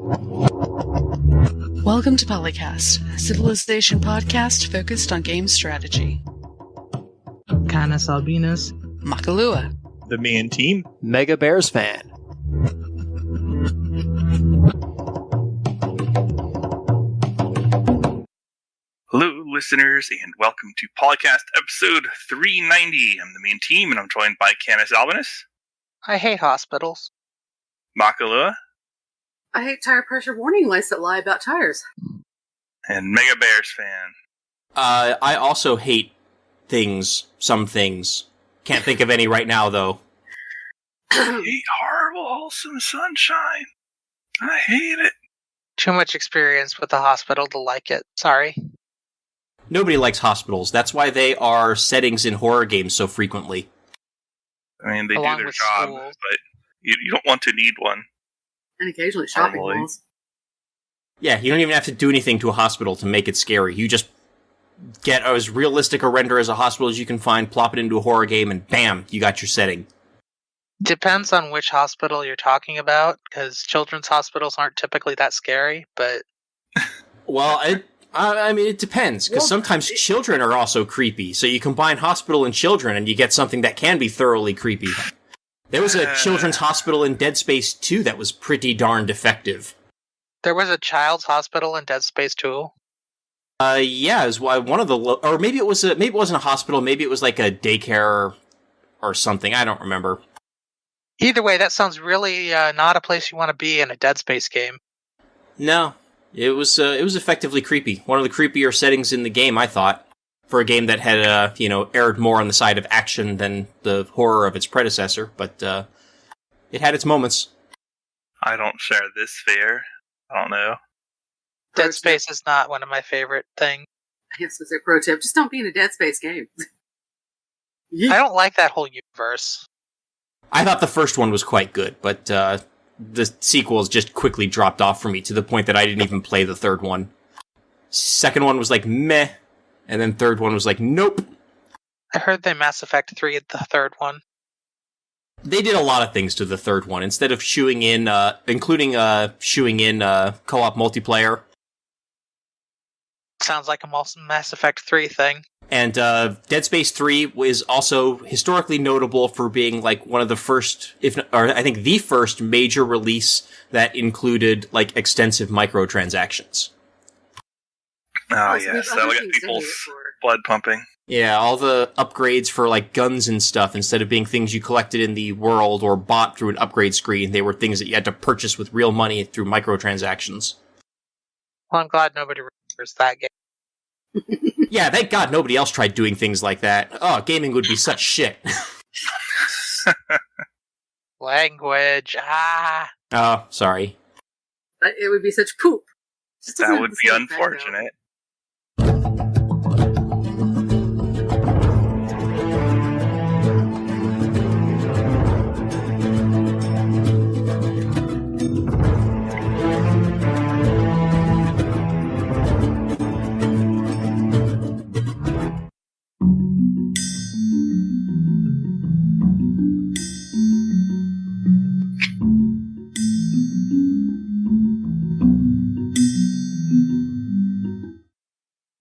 Welcome to PolyCast, a civilization podcast focused on game strategy. CanusAlbinus, Makahlua, TheMeInTeam, MegaBearsFan. Hello, listeners, and welcome to PolyCast episode 390. I'm TheMeInTeam, and I'm joined by CanusAlbinus. I hate hospitals. Makahlua. I hate tire pressure warning lights that lie about tires. And MegaBearsFan. I also hate some things. Can't think of any right now, though. I hate horrible, wholesome sunshine. I hate it. Too much experience with the hospital to like it. Sorry. Nobody likes hospitals. That's why they are settings in horror games so frequently. I mean, they Along do their with job, schools. but you don't want to need one. And occasionally shopping Probably. malls. Yeah, you don't even have to do anything to a hospital to make it scary. You just get as realistic a render as a hospital as you can find, plop it into a horror game, and bam, you got your setting. Depends on which hospital you're talking about, because children's hospitals aren't typically that scary, but... Well, I mean, it depends, because sometimes children are also creepy, so you combine hospital and children, and you get something that can be thoroughly creepy. There was a children's hospital in Dead Space 2 that was pretty darn effective. There was a child's hospital in Dead Space 2. Yeah, it was one of the, or maybe it wasn't a hospital, maybe it was like a daycare or something, I don't remember. Either way, that sounds really not a place you want to be in a Dead Space game. No, it was effectively creepy. One of the creepier settings in the game, I thought, for a game that had, erred more on the side of action than the horror of its predecessor, but it had its moments. I don't share this fear. I don't know. Dead Space is not one of my favorite things. I guess it's a pro tip. Just don't be in a Dead Space game. I don't like that whole universe. I thought the first one was quite good, but the sequels just quickly dropped off for me to the point that I didn't even play the third one. Second one was like, meh. And then third one was like, nope. I heard they Mass Effect 3 at the third one. They did a lot of things to the third one. Instead of shooing in co-op multiplayer. Sounds like a Mass Effect 3 thing. And Dead Space 3 was also historically notable for being like one of the first, I think the first major release that included like extensive microtransactions. Oh, yes, that would get people's blood pumping. Yeah, all the upgrades for like guns and stuff, instead of being things you collected in the world or bought through an upgrade screen, they were things that you had to purchase with real money through microtransactions. Well, I'm glad nobody remembers that game. Yeah, thank God nobody else tried doing things like that. Oh, gaming would be such shit. Language, Oh, sorry. It would be such poop. That would be unfortunate.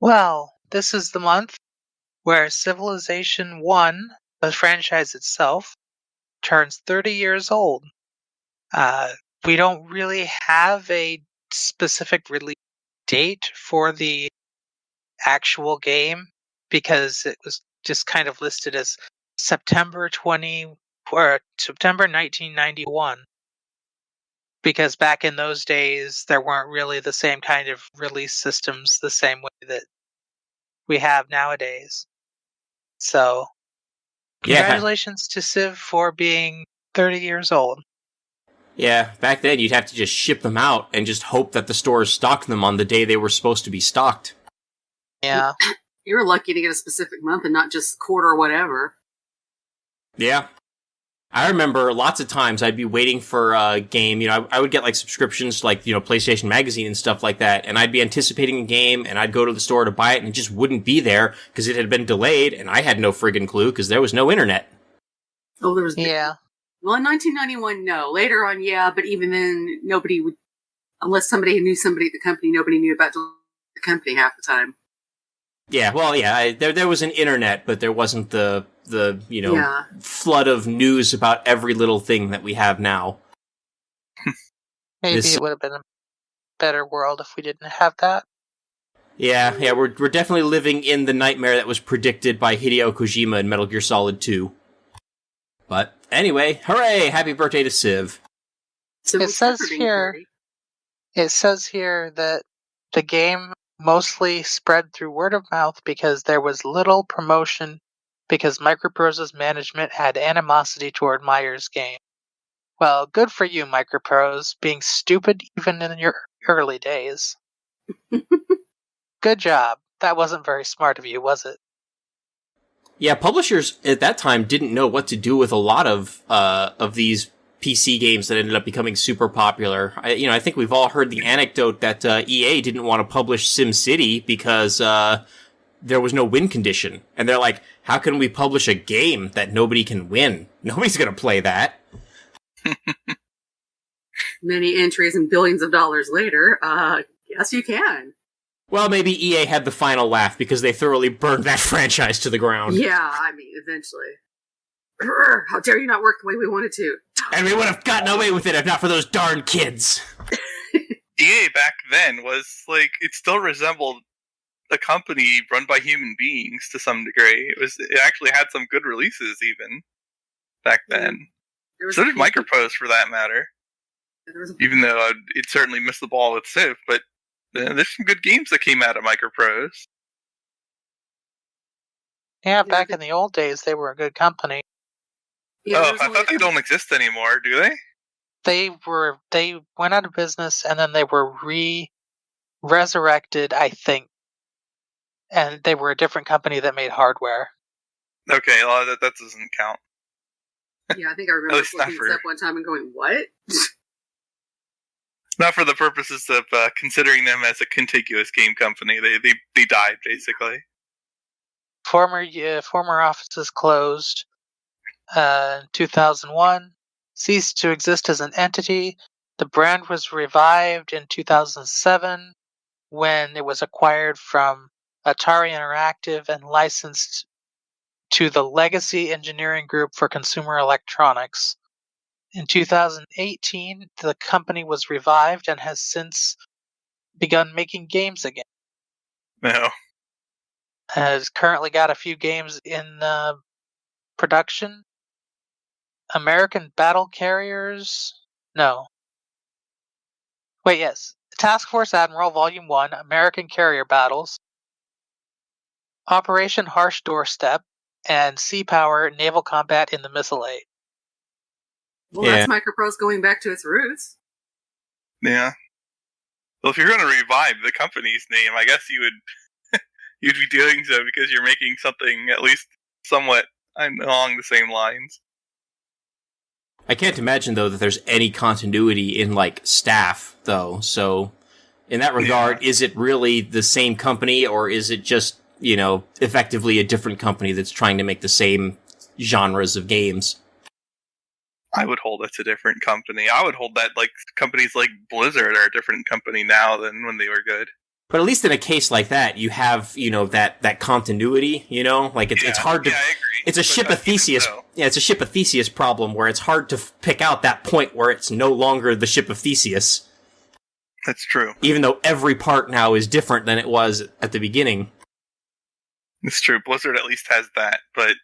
Well, this is the month where Civilization 1, the franchise itself, turns 30 years old. We don't really have a specific release date for the actual game because it was just kind of listed as September 1991. Because back in those days, there weren't really the same kind of release systems the same way that we have nowadays. So, congratulations to Civ for being 30 years old. Yeah, back then you'd have to just ship them out and just hope that the stores stocked them on the day they were supposed to be stocked. Yeah. You were lucky to get a specific month and not just quarter or whatever. Yeah. I remember lots of times I'd be waiting for a game, I would get like subscriptions to like, PlayStation Magazine and stuff like that, and I'd be anticipating a game, and I'd go to the store to buy it, and it just wouldn't be there, because it had been delayed, and I had no friggin' clue, because there was no internet. Oh, there was... Yeah. Well, in 1991, no. Later on, yeah, but even then, nobody would Unless somebody knew somebody at the company, nobody knew about the company half the time. Yeah, well, yeah, there was an internet, but there wasn't the flood of news about every little thing that we have now. Maybe it would have been a better world if we didn't have that. Yeah, we're definitely living in the nightmare that was predicted by Hideo Kojima in Metal Gear Solid 2. But anyway, hooray! Happy birthday to Civ. It says here that the game mostly spread through word of mouth because there was little promotion because Microprose's management had animosity toward Meyer's game. Well, good for you, Microprose, being stupid even in your early days. Good job. That wasn't very smart of you, was it? Yeah, publishers at that time didn't know what to do with a lot of these PC games that ended up becoming super popular. I think we've all heard the anecdote that EA didn't want to publish SimCity because there was no win condition. And they're like, how can we publish a game that nobody can win? Nobody's going to play that. Many entries and billions of dollars later, yes, you can. Well, maybe EA had the final laugh because they thoroughly burned that franchise to the ground. Yeah, I mean, eventually. How dare you not work the way we wanted to? And we would have gotten away with it if not for those darn kids. EA back then was like, it still resembled a company run by human beings to some degree. It actually had some good releases even back then. So did Microprose for that matter. Even though it certainly missed the ball with Civ, but there's some good games that came out of Microprose. Yeah, back in the old days, they were a good company. Yeah, I thought they don't exist anymore, do they? They went out of business and then they were resurrected, I think. And they were a different company that made hardware. Okay, well, that doesn't count. Yeah, I think I remember looking this up one time and going, what? Not for the purposes of considering them as a contiguous game company. They died, basically. Former offices closed in 2001, ceased to exist as an entity. The brand was revived in 2007 when it was acquired from Atari Interactive and licensed to the Legacy Engineering Group for Consumer Electronics. In 2018, the company was revived and has since begun making games again. No. Has currently got a few games in production. American Battle Carriers? No. Wait, yes. Task Force Admiral Volume 1, American Carrier Battles. Operation Harsh Doorstep, and Sea Power Naval Combat in the Missile Age. Well, that's Microprose going back to its roots. Yeah. Well, if you're going to revive the company's name, I guess you'd be doing so because you're making something at least somewhat along the same lines. I can't imagine, though, that there's any continuity in, staff, though. So, in that regard, Is it really the same company, or is it just, effectively a different company that's trying to make the same genres of games? I would hold it's a different company. I would hold that, companies like Blizzard are a different company now than when they were good. But at least in a case like that, you have, that continuity, it's hard to... Yeah, I agree. It's a ship of Theseus. So. Yeah, it's a ship of Theseus problem where it's hard to pick out that point where it's no longer the ship of Theseus. That's true. Even though every part now is different than it was at the beginning. It's true. Blizzard at least has that, but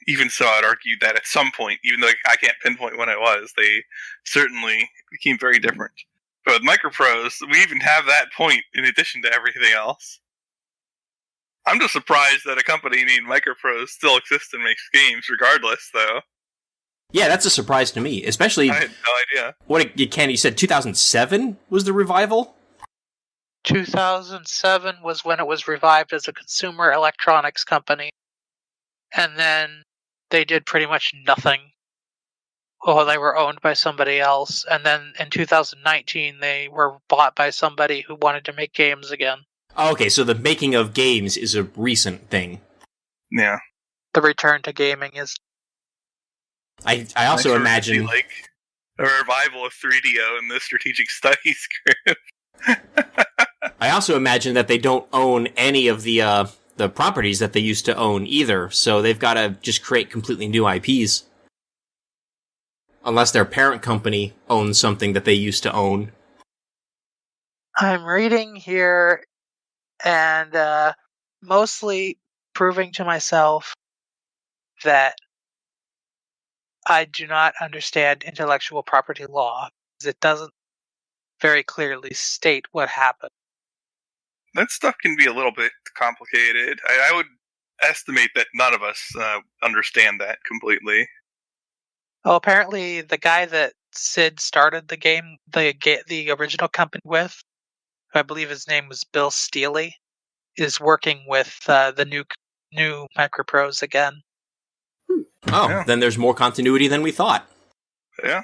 even so, I'd argue that at some point, even though I can't pinpoint when it was, they certainly became very different. But with Microprose, we even have that point in addition to everything else. I'm just surprised that a company named Microprose still exists and makes games regardless, though. Yeah, that's a surprise to me, especially... I had no idea. You said 2007 was the revival? 2007 was when it was revived as a consumer electronics company. And then they did pretty much nothing. Well, they were owned by somebody else. And then in 2019, they were bought by somebody who wanted to make games again. Okay, so the making of games is a recent thing. Yeah. The return to gaming is... I also imagine... a revival of 3DO in the strategic studies group. I also imagine that they don't own any of the properties that they used to own either, so they've got to just create completely new IPs. Unless their parent company owns something that they used to own. I'm reading here and mostly proving to myself that I do not understand intellectual property law, because it doesn't very clearly state what happened. That stuff can be a little bit complicated. I would estimate that none of us understand that completely. Oh, apparently the guy that Sid started the game, the original company with, who I believe his name was Bill Steely, is working with the new micropros again. Oh, Yeah. Then there's more continuity than we thought. Yeah.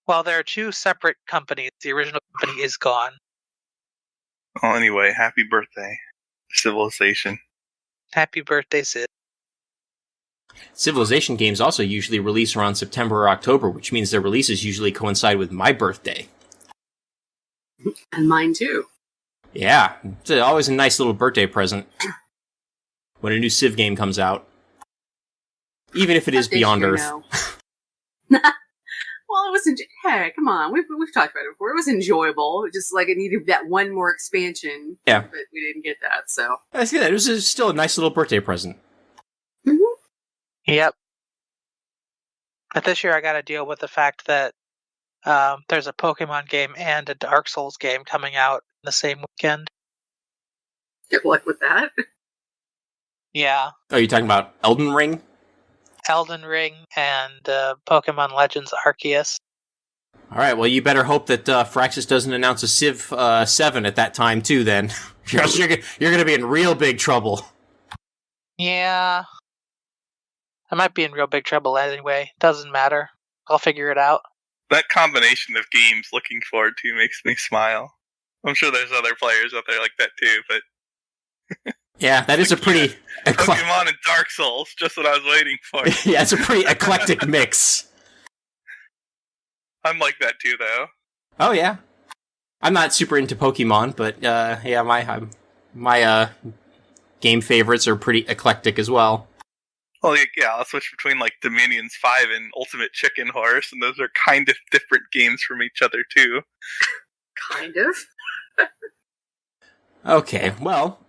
Well, there are two separate companies. The original company is gone. Well, anyway, happy birthday, Civilization. Happy birthday, Sid. Civilization games also usually release around September or October, which means their releases usually coincide with my birthday. And mine too. Yeah, it's always a nice little birthday present when a new Civ game comes out. Even if it is Beyond Earth. Well, it was. Hey, come on. We've talked about it before. It was enjoyable. Just like it needed that one more expansion. Yeah. But we didn't get that, so. That's good. It was still a nice little birthday present. Mm-hmm. Yep. But this year I got to deal with the fact that there's a Pokemon game and a Dark Souls game coming out the same weekend. Good luck with that. Yeah. Are you talking about Elden Ring? Elden Ring and Pokemon Legends Arceus. All right, well, you better hope that Firaxis doesn't announce a Civ 7 at that time, too, then. You're going to be in real big trouble. Yeah. I might be in real big trouble anyway. Doesn't matter. I'll figure it out. That combination of games looking forward to makes me smile. I'm sure there's other players out there like that too, but... Yeah, that is a pretty... Pokemon and Dark Souls, just what I was waiting for. Yeah, it's a pretty eclectic mix. I'm like that too, though. Oh, yeah. I'm not super into Pokemon, but yeah, my game favorites are pretty eclectic as well. Well, yeah, I'll switch between like Dominions 5 and Ultimate Chicken Horse, and those are kind of different games from each other too. Kind of. Okay, well,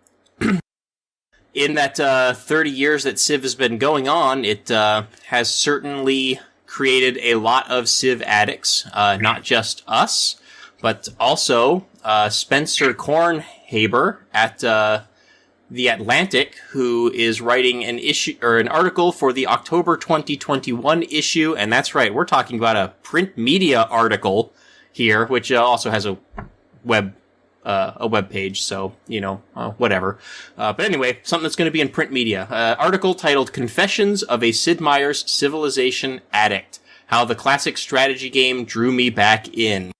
in that 30 years that Civ has been going on, it has certainly created a lot of Civ addicts, not just us, but also Spencer Kornhaber at The Atlantic, who is writing an article for the October 2021 issue, and that's right, we're talking about a print media article here, which also has a web page, so, whatever. But anyway, something that's going to be in print media. Article titled Confessions of a Sid Meier's Civilization Addict, How the Classic Strategy Game Drew Me Back In.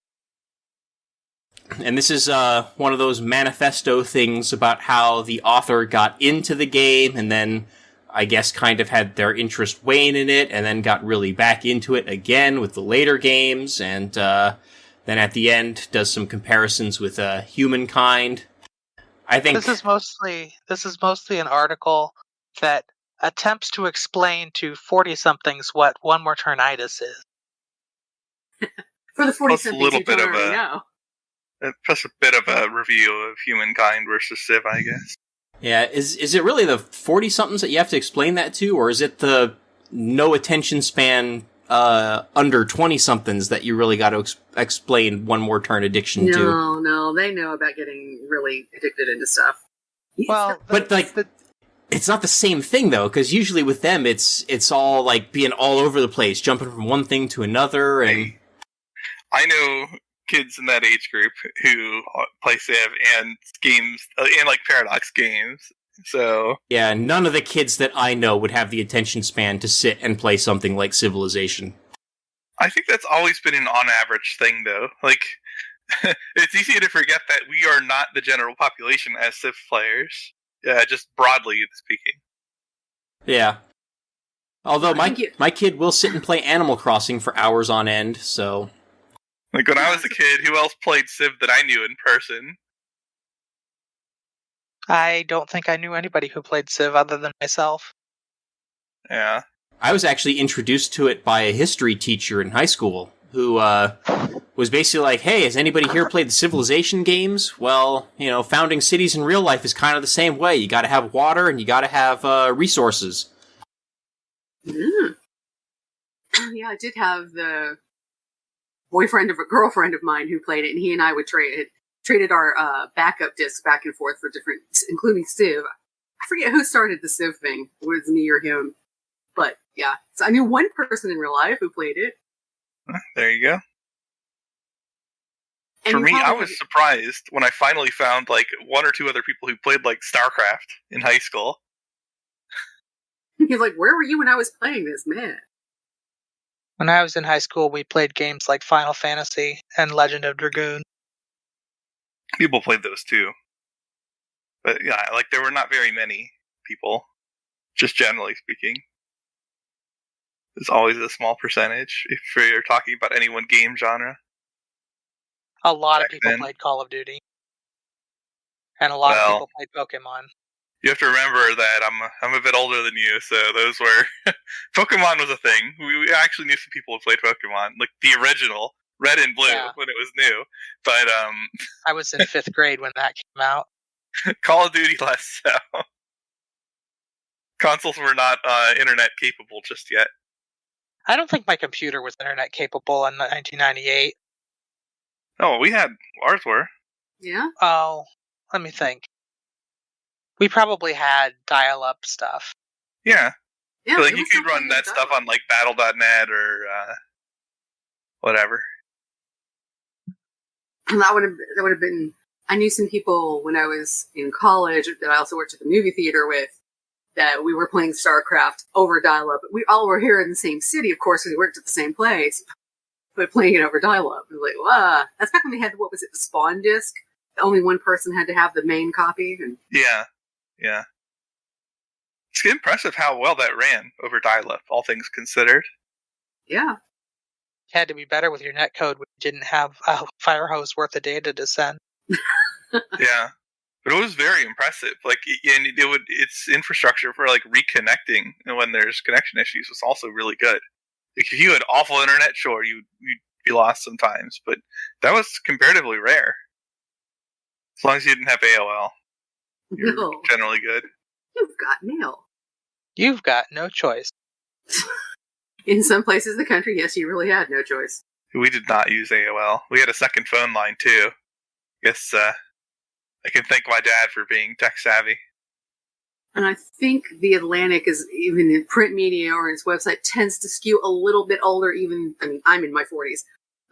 And this is one of those manifesto things about how the author got into the game and then, I guess, kind of had their interest wane in it and then got really back into it again with the later games, and then at the end does some comparisons with Humankind. I think this is mostly an article that attempts to explain to 40-somethings what One More Turnitis is. For the 40-somethings Plus a little who bit don't of already a- know. Plus a bit of a review of Humankind versus Civ, I guess. Yeah, is it really the 40-somethings that you have to explain that to, or is it the no attention span under 20-somethings that you really got to explain One More Turn addiction to? No, they know about getting really addicted into stuff. Well, But it's not the same thing though, because usually with them it's all like being all over the place, jumping from one thing to another, and I know kids in that age group who play Civ and games, and like Paradox games. So yeah, none of the kids that I know would have the attention span to sit and play something like Civilization. I think that's always been an on-average thing, though. Like, it's easy to forget that we are not the general population as Civ players, just broadly speaking. Yeah. Although I think my kid will sit and play Animal Crossing for hours on end, so... Like, when I was a kid, who else played Civ that I knew in person? I don't think I knew anybody who played Civ other than myself. Yeah. I was actually introduced to it by a history teacher in high school, who was basically like, hey, has anybody here played the Civilization games? Well, founding cities in real life is kind of the same way. You gotta have water, and you gotta have resources. Mm. Yeah, I did have the boyfriend of a girlfriend of mine who played it, and he and I would traded our backup discs back and forth for different, including Civ. I forget who started the Civ thing. It was me or him. But, yeah. So I knew one person in real life who played it. There you go. And For you me, I probably was surprised when I finally found, like, one or two other people who played, like, StarCraft in high school. He's like, where were you when I was playing this, man? When I was in high school, we played games like Final Fantasy and Legend of Dragoon. People played those, too. But, yeah, like, there were not very many people, just generally speaking. There's always a small percentage, if you're talking about any one game genre. A lot of Back people then. played Call of Duty. And a lot of people played Pokemon. You have to remember that I'm a bit older than you, so those were... Pokemon was a thing. We actually knew some people who played Pokemon, like the original, Red and Blue, when it was new. But, I was in 5th grade when that came out. Call of Duty less so. Consoles were not internet capable just yet. I don't think my computer was internet capable in 1998. Oh, ours were. Yeah? Oh, let me think. We probably had dial-up stuff. Yeah. Yeah. So, like, it you was could run something that done. stuff on, like, Battle.net or whatever. And that would have been. I knew some people when I was in college that I also worked at the movie theater with, that we were playing StarCraft over dial-up. We all were here in the same city, of course, because we worked at the same place, but playing it over dial-up. It was like, wow. That's back when they had, what was it, the Spawn disc? Only one person had to have the main copy. And Yeah. It's impressive how well that ran over dial-up, all things considered. yeah. Had to be better with your netcode when you didn't have a fire hose worth of data to send. Yeah. But it was very impressive. Like, and its infrastructure for, like, reconnecting when there's connection issues was also really good. Like, if you had awful internet, sure, you'd be lost sometimes, but that was comparatively rare. As long as you didn't have AOL, you're No. generally good. You've got mail. You've got no choice. In some places in the country, yes, you really had no choice. We did not use AOL. We had a second phone line, too. Guess, I can thank my dad for being tech savvy. And I think The Atlantic is, even in print media or its website, tends to skew a little bit older, I'm in my 40s.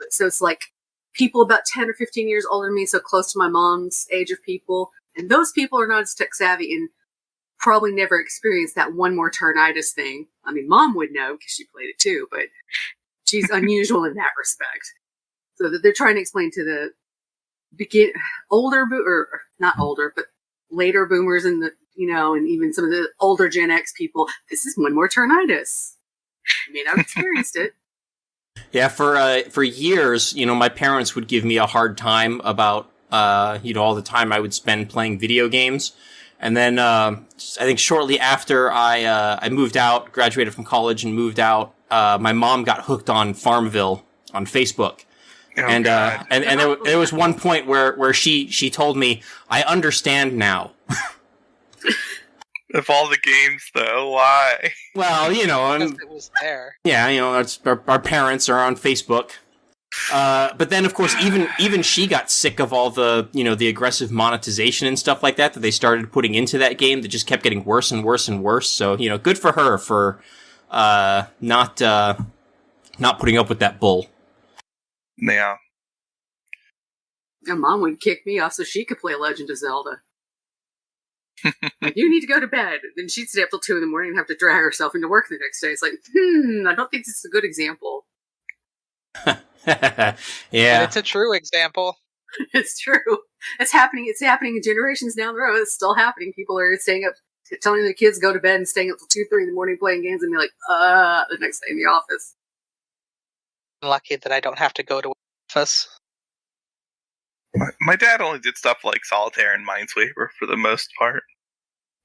So it's like people about 10 or 15 years older than me, so close to my mom's age of people. And those people are not as tech savvy and probably never experienced that one more turnitis thing. I mean, Mom would know because she played it too, but she's unusual in that respect. So that they're trying to explain to the not older, but later boomers and and even some of the older Gen X people, this is one more turnitis. I mean, I've experienced it. Yeah, for years, my parents would give me a hard time about, all the time I would spend playing video games. And then, I think shortly after I moved out, graduated from college and moved out, my mom got hooked on Farmville on Facebook. Oh, and God. and there was one point where she told me, I understand now. Of all the games, though, why? Well, Because it was there. yeah, that's our parents are on Facebook. But then, of course, even she got sick of all the, the aggressive monetization and stuff like that they started putting into that game that just kept getting worse and worse and worse. So, good for her for not putting up with that bull. Yeah. And Mom would kick me off so she could play Legend of Zelda. Like, you need to go to bed. Then she'd stay up till 2 a.m. and have to drag herself into work the next day. It's like, I don't think this is a good example. And Yeah. it's a true example. It's true. It's happening generations down the road. It's still happening. People are staying up telling the kids go to bed and staying up till 2, 3 in the morning playing games and be like, the next day in the office. I'm lucky that I don't have to go to office. My dad only did stuff like solitaire and Minesweeper for the most part.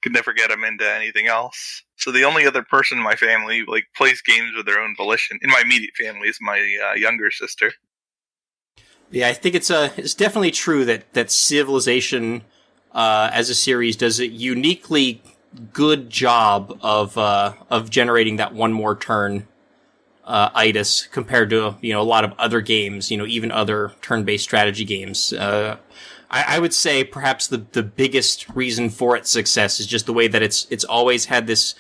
Could never get him into anything else. So the only other person in my family like plays games with their own volition in my immediate family is my younger sister. Yeah, I think it's definitely true that Civilization as a series does a uniquely good job of generating that one more turn itis compared to a lot of other games, even other turn-based strategy games. I would say perhaps the biggest reason for its success is just the way that it's always had this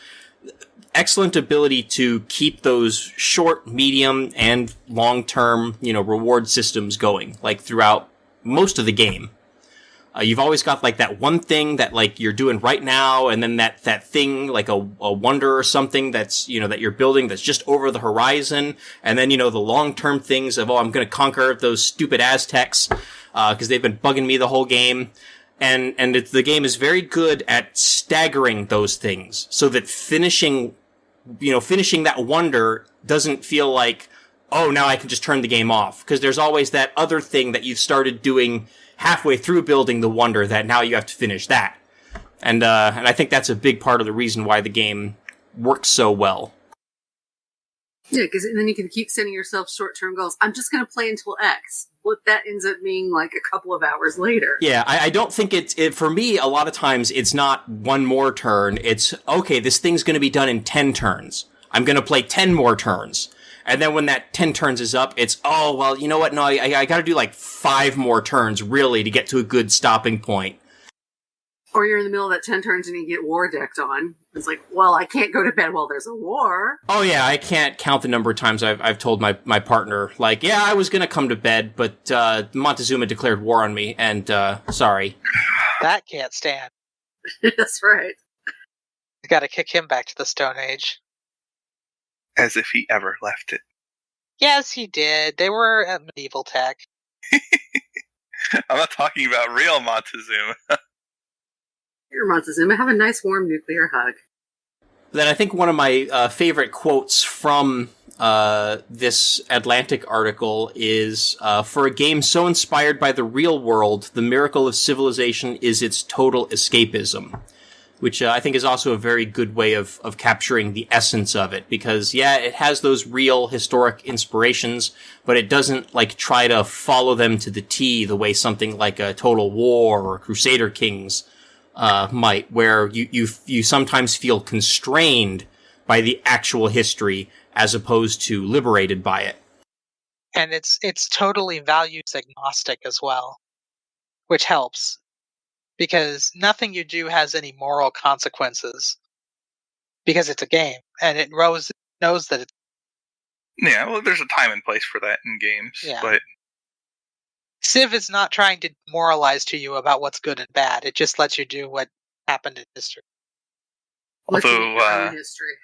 excellent ability to keep those short, medium, and long-term, reward systems going, like throughout most of the game. You've always got like that one thing that like you're doing right now, and then that thing like a wonder or something that's that you're building that's just over the horizon, and then the long-term things of I'm going to conquer those stupid Aztecs because they've been bugging me the whole game, and the game is very good at staggering those things so that finishing that wonder doesn't feel like now I can just turn the game off, because there's always that other thing that you've started doing halfway through building the wonder that now you have to finish that. And I think that's a big part of the reason why the game works so well. Yeah, because then you can keep setting yourself short-term goals. I'm just going to play until X. What that ends up being like a couple of hours later. Yeah, I don't think it for me, a lot of times, it's not one more turn. It's, okay, this thing's going to be done in 10 turns. I'm going to play 10 more turns. And then when that 10 turns is up, it's, well, you know what? No, I got to do like 5 more turns, really, to get to a good stopping point. Or you're in the middle of that 10 turns and you get war decked on. It's like, well, I can't go to bed while there's a war. Oh, yeah, I can't count the number of times I've told my partner, like, yeah, I was going to come to bed, but Montezuma declared war on me, and sorry. That can't stand. That's right. You gotta kick him back to the Stone Age. As if he ever left it. Yes, he did. They were at medieval tech. I'm not talking about real Montezuma. Here, Montezuma, have a nice warm nuclear hug. Then I think one of my favorite quotes from this Atlantic article is, for a game so inspired by the real world, the miracle of civilization is its total escapism. Which I think is also a very good way of capturing the essence of it. Because, yeah, it has those real historic inspirations, but it doesn't, like, try to follow them to the T the way something like a Total War or Crusader Kings might, where you sometimes feel constrained by the actual history as opposed to liberated by it. And it's totally values agnostic as well, which helps. Because nothing you do has any moral consequences. Because it's a game, and it knows that it's... Yeah, well, there's a time and place for that in games, Yeah. But... Civ is not trying to moralize to you about what's good and bad. It just lets you do what happened in history. Although, History.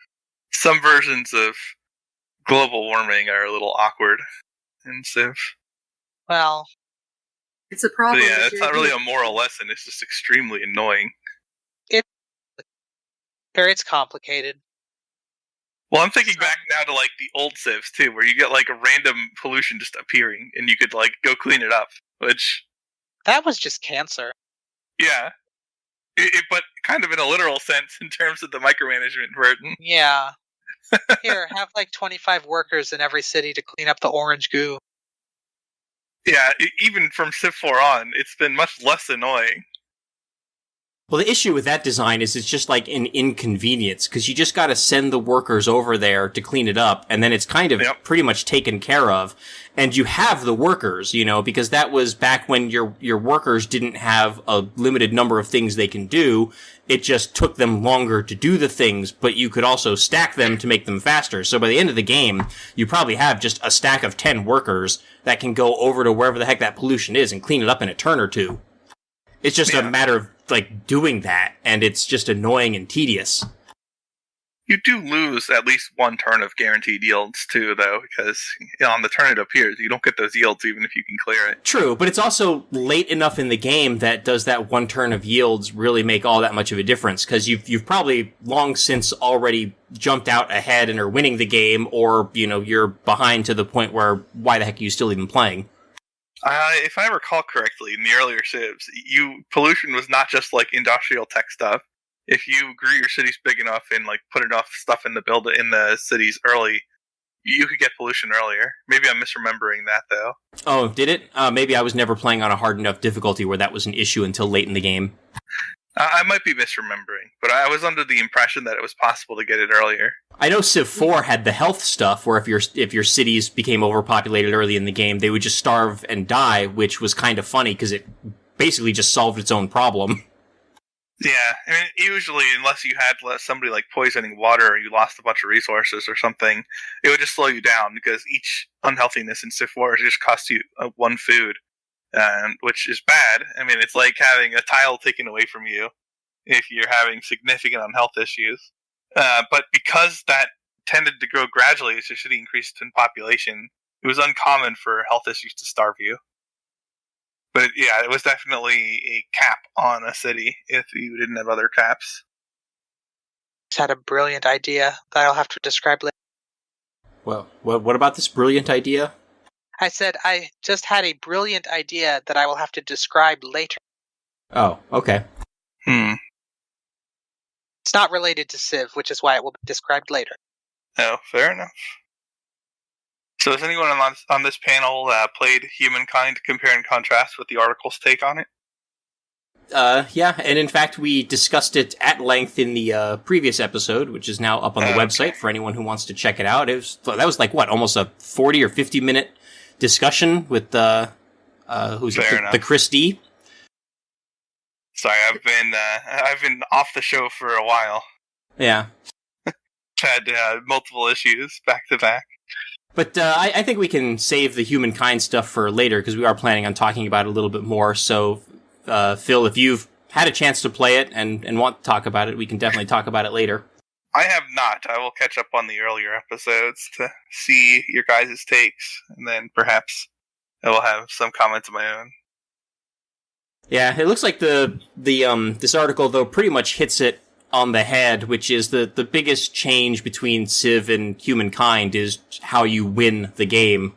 some versions of global warming are a little awkward in Civ. Well... It's a problem. But yeah, it's not really a moral lesson. It's just extremely annoying. It's complicated. Well, I'm thinking back now to like the old Civs too, where you get like a random pollution just appearing, and you could like go clean it up. Which That was just cancer. yeah, but kind of in a literal sense in terms of the micromanagement burden. Yeah. Here, have like 25 workers in every city to clean up the orange goo. Yeah, even from Civ 4 on, it's been much less annoying. Well, the issue with that design is it's just like an inconvenience, because you just got to send the workers over there to clean it up, and then it's kind of pretty much taken care of. And you have the workers, because that was back when your workers didn't have a limited number of things they can do. It just took them longer to do the things, but you could also stack them to make them faster. So by the end of the game, you probably have just a stack of 10 workers that can go over to wherever the heck that pollution is and clean it up in a turn or two. It's just a matter of, like, doing that, and it's just annoying and tedious. You do lose at least one turn of guaranteed yields, too, though, because on the turn it appears, you don't get those yields even if you can clear it. True, but it's also late enough in the game that does that one turn of yields really make all that much of a difference? Because you've probably long since already jumped out ahead and are winning the game, or, you're behind to the point where why the heck are you still even playing? If I recall correctly, in the earlier civs, pollution was not just like industrial tech stuff. If you grew your cities big enough and like put enough stuff in the cities early, you could get pollution earlier. Maybe I'm misremembering that though. Oh, did it? Maybe I was never playing on a hard enough difficulty where that was an issue until late in the game. I might be misremembering, but I was under the impression that it was possible to get it earlier. I know Civ 4 had the health stuff where if your cities became overpopulated early in the game, they would just starve and die, which was kind of funny because it basically just solved its own problem. Yeah, I mean, usually, unless you had somebody like poisoning water or you lost a bunch of resources or something, it would just slow you down because each unhealthiness in Civ 4 just costs you one food, which is bad. I mean, it's like having a tile taken away from you if you're having significant unhealth issues. But because that tended to grow gradually as your city increased in population, it was uncommon for health issues to starve you. But yeah, it was definitely a cap on a city if you didn't have other caps. Just had a brilliant idea that I'll have to describe later. Well, what about this brilliant idea? I said I just had a brilliant idea that I will have to describe later. Oh, okay. It's not related to Civ, which is why it will be described later. Oh, fair enough. So has anyone on this panel played Humankind, compare and contrast with the article's take on it? Yeah, and in fact we discussed it at length in the previous episode, which is now up on the website for anyone who wants to check it out. That was like, almost a 40 or 50 minute discussion with the Chris D. Sorry, I've been off the show for a while. Yeah. Had multiple issues back to back. But I think we can save the Humankind stuff for later, because we are planning on talking about it a little bit more. So, Phil, if you've had a chance to play it and want to talk about it, we can definitely talk about it later. I have not. I will catch up on the earlier episodes to see your guys' takes, and then perhaps I will have some comments of my own. Yeah, it looks like this article, though, pretty much hits it on the head, which is the biggest change between Civ and Humankind is how you win the game.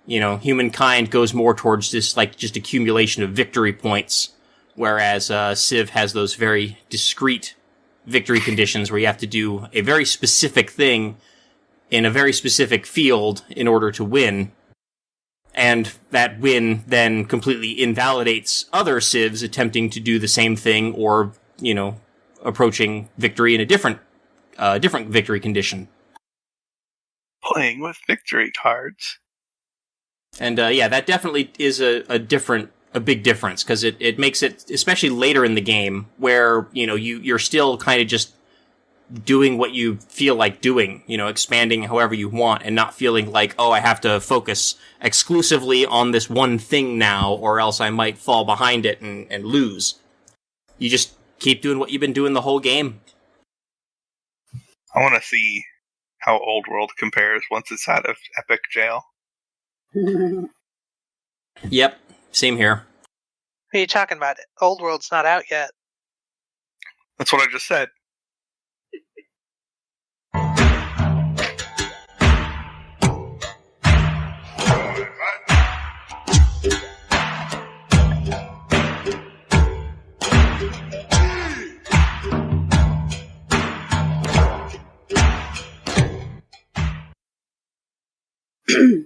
Humankind goes more towards this, just accumulation of victory points, whereas Civ has those very discrete victory conditions where you have to do a very specific thing in a very specific field in order to win. And that win then completely invalidates other Civs attempting to do the same thing or, approaching victory in a different victory condition. Playing with victory cards. And that definitely is a big difference, because it makes it, especially later in the game, where you're still kind of just doing what you feel like doing, expanding however you want, and not feeling like, I have to focus exclusively on this one thing now, or else I might fall behind it and lose. You just keep doing what you've been doing the whole game. I want to see how Old World compares once it's out of Epic jail. Yep, same here. What are you talking about? Old World's not out yet. That's what I just said.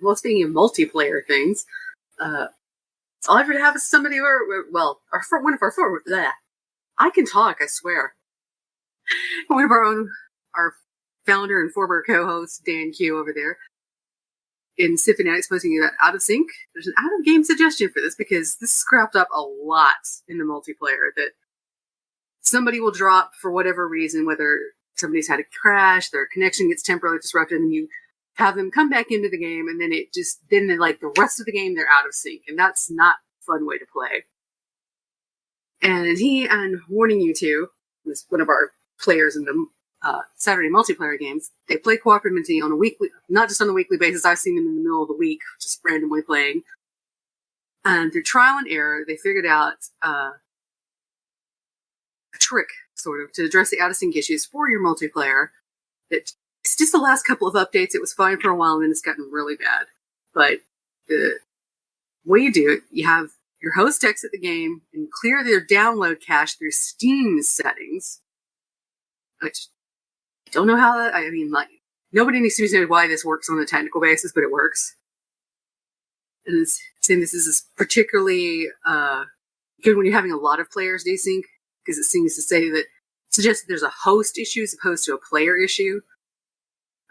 Well, speaking of multiplayer things, all I ever have is somebody one of our forward. I can talk, I swear. One of our founder and former co-host, Dan Q over there, in Civ Fanatics posting about Out of Sync. There's an out-of-game suggestion for this, because this has cropped up a lot in the multiplayer, that somebody will drop for whatever reason, whether somebody's had a crash, their connection gets temporarily disrupted, and you have them come back into the game, and then the rest of the game, they're out of sync, and that's not a fun way to play. And warning you two, was one of our players in the Saturday multiplayer games. They play cooperatively on a weekly, not just on a weekly basis. I've seen them in the middle of the week, just randomly playing. And through trial and error, they figured out a trick, sort of, to address the out-of-sync issues for your multiplayer. It's just the last couple of updates. It was fine for a while, and then it's gotten really bad. But the way you do it, you have your host exit the game and clear their download cache through Steam settings. Which, I don't know how that, I mean, like, nobody needs to know why this works on a technical basis, but it works. And it's saying this is particularly good when you're having a lot of players desync, because it seems to say that, suggests that there's a host issue as opposed to a player issue.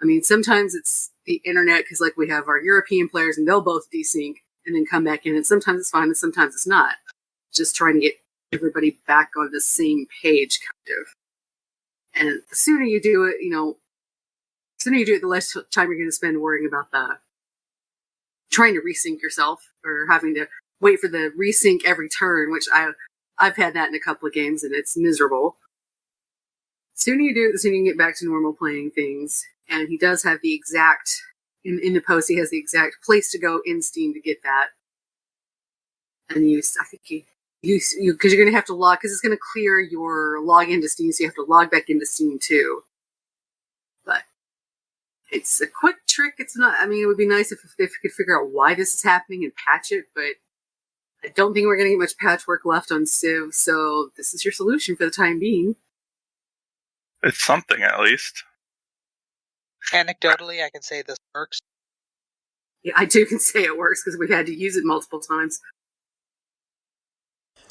I mean, sometimes it's the internet, because like we have our European players and they'll both desync and then come back in, and sometimes it's fine and sometimes it's not. Just trying to get everybody back on the same page, kind of. And the sooner you do it, the less time you're going to spend worrying about trying to resync yourself or having to wait for the resync every turn, which I've had that in a couple of games and it's miserable. The sooner you do it, the sooner you can get back to normal playing things. And he does have the exact, in the post, he has the exact place to go in Steam to get that. And I think because you're going to have to log, because it's going to clear your login to Steam, so you have to log back into Steam too. But it's a quick trick. It's not, I mean, it would be nice if we could figure out why this is happening and patch it, but I don't think we're going to get much patchwork left on Civ, so this is your solution for the time being. It's something, at least. Anecdotally, I can say this works. Yeah, I do can say it works, because we had to use it multiple times.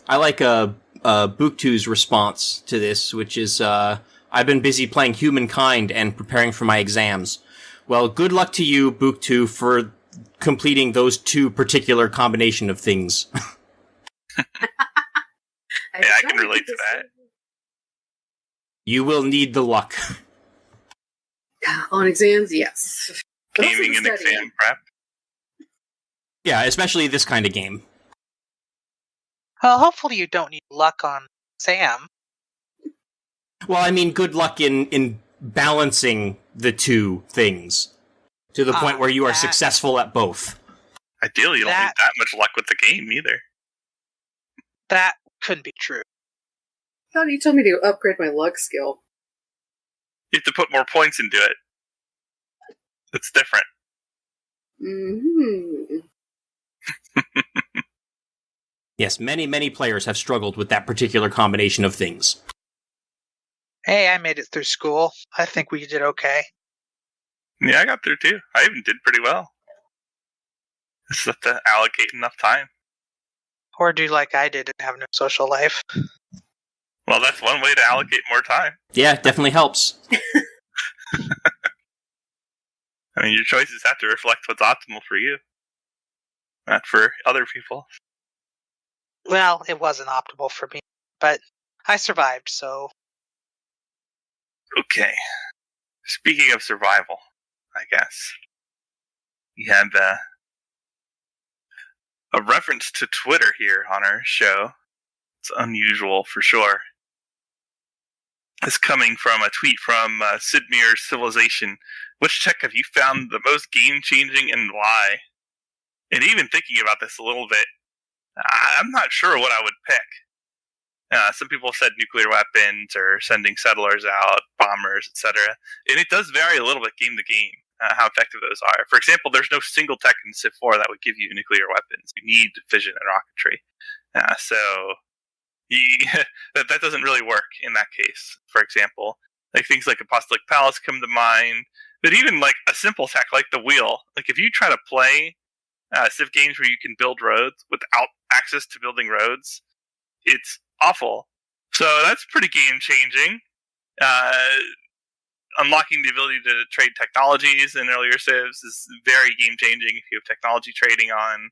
I like Booktu's response to this, which is, I've been busy playing Humankind and preparing for my exams. Well, good luck to you, Booktu, for completing those two particular combination of things. Yeah, I can relate to that. You will need the luck. On exams, yes. Gaming and exam prep. Yeah, especially this kind of game. Well, hopefully you don't need luck on Sam. Well, I mean, good luck in balancing the two things to the point where you are successful at both. Ideally, you don't need that much luck with the game, either. That couldn't be true. I thought you told me to upgrade my luck skill. You have to put more points into it. It's different. Mm-hmm. Yes, many players have struggled with that particular combination of things. Hey, I made it through school. I think we did okay. Yeah, I got through too. I even did pretty well. Just have to allocate enough time. Or do like I did and have no social life. Well, that's one way to allocate more time. Yeah, it definitely helps. I mean, your choices have to reflect what's optimal for you, not for other people. Well, it wasn't optimal for me, but I survived, so... Okay. Speaking of survival, I guess, we have a reference to Twitter here on our show. It's unusual for sure. It's coming from a tweet from Sidmir's Civilization. Which tech have you found the most game-changing and why? And even thinking about this a little bit, I'm not sure what I would pick. Some people have said nuclear weapons or sending settlers out, bombers, etc. And it does vary a little bit game to game, how effective those are. For example, there's no single tech in Civ 4 that would give you nuclear weapons. You need fission and rocketry. That doesn't really work in that case, for example. Like things like Apostolic Palace come to mind. But even like a simple tech like the wheel, like if you try to play Civ games where you can build roads without access to building roads, it's awful. So that's pretty game-changing. Unlocking the ability to trade technologies in earlier Civs is very game-changing if you have technology trading on.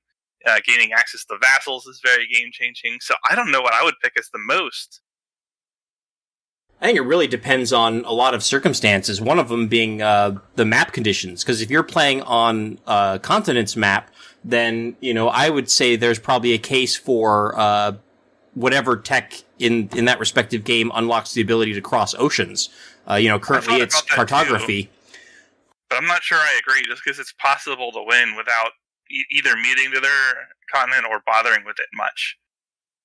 Gaining access to vassals is very game-changing. So I don't know what I would pick as the most. I think it really depends on a lot of circumstances, one of them being the map conditions. Because if you're playing on a continent's map, then, I would say there's probably a case for whatever tech in that respective game unlocks the ability to cross oceans. Currently it's cartography. But I'm not sure I agree, just because it's possible to win without either meeting the other continent or bothering with it much.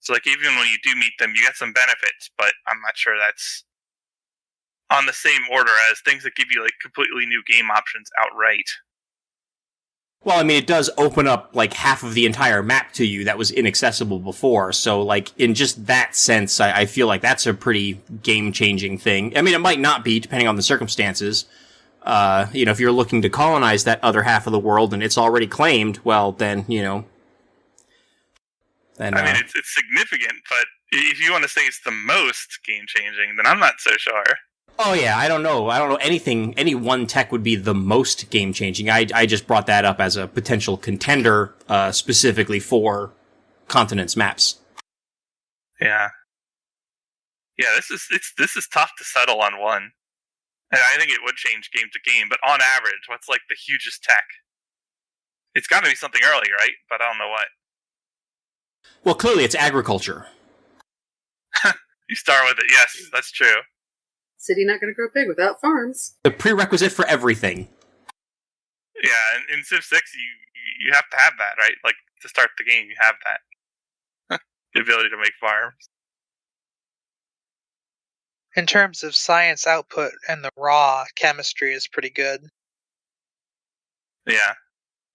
So, even when you do meet them, you get some benefits, but I'm not sure that's on the same order as things that give you, completely new game options outright. Well, it does open up, half of the entire map to you that was inaccessible before. So, in just that sense, I feel like that's a pretty game-changing thing. It might not be, depending on the circumstances. If you're looking to colonize that other half of the world and it's already claimed, well, then, it's significant, but if you want to say it's the most game-changing, then I'm not so sure. Oh, yeah, I don't know any one tech would be the most game-changing. I just brought that up as a potential contender, specifically for continents maps. Yeah. Yeah, this is tough to settle on one. And I think it would change game to game, but on average, what's the hugest tech? It's got to be something early, right? But I don't know what. Well, clearly it's agriculture. You start with it, yes, that's true. City not going to grow big without farms. The prerequisite for everything. Yeah, in Civ 6, you have to have that, right? To start the game, you have that. The ability to make farms. In terms of science output and the raw chemistry is pretty good. Yeah.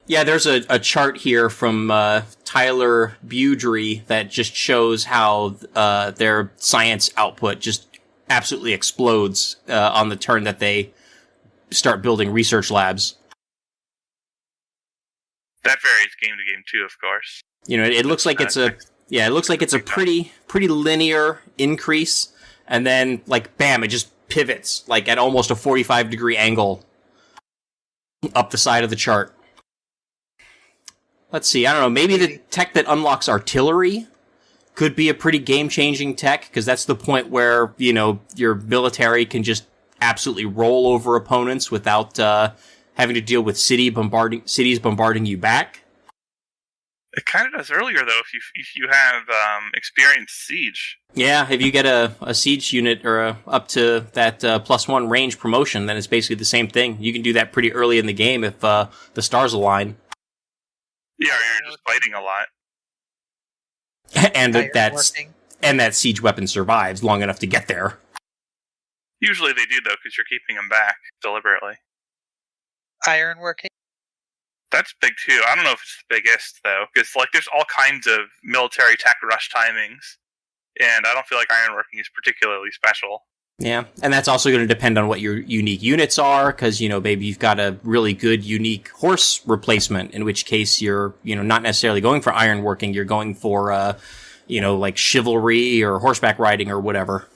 Yeah, there's a chart here from Tyler Bewdry that just shows how their science output just absolutely explodes on the turn that they start building research labs. That varies game to game too, of course. It looks like it's a pretty linear increase, and then bam, it just pivots at almost a 45-degree angle up the side of the chart. Let's see, I don't know, maybe the tech that unlocks artillery could be a pretty game-changing tech, because that's the point where, your military can just absolutely roll over opponents without having to deal with cities bombarding you back. It kind of does earlier, though, if you have experienced siege. Yeah, if you get a siege unit or up to that +1 range promotion, then it's basically the same thing. You can do that pretty early in the game if the stars align. Yeah, or you're just fighting a lot. and that siege weapon survives long enough to get there. Usually they do, though, because you're keeping them back deliberately. Iron working? That's big, too. I don't know if it's the biggest, though, because there's all kinds of military tech rush timings, and I don't feel like ironworking is particularly special. Yeah, and that's also going to depend on what your unique units are, because, maybe you've got a really good unique horse replacement, in which case you're, not necessarily going for ironworking, you're going for, chivalry or horseback riding or whatever.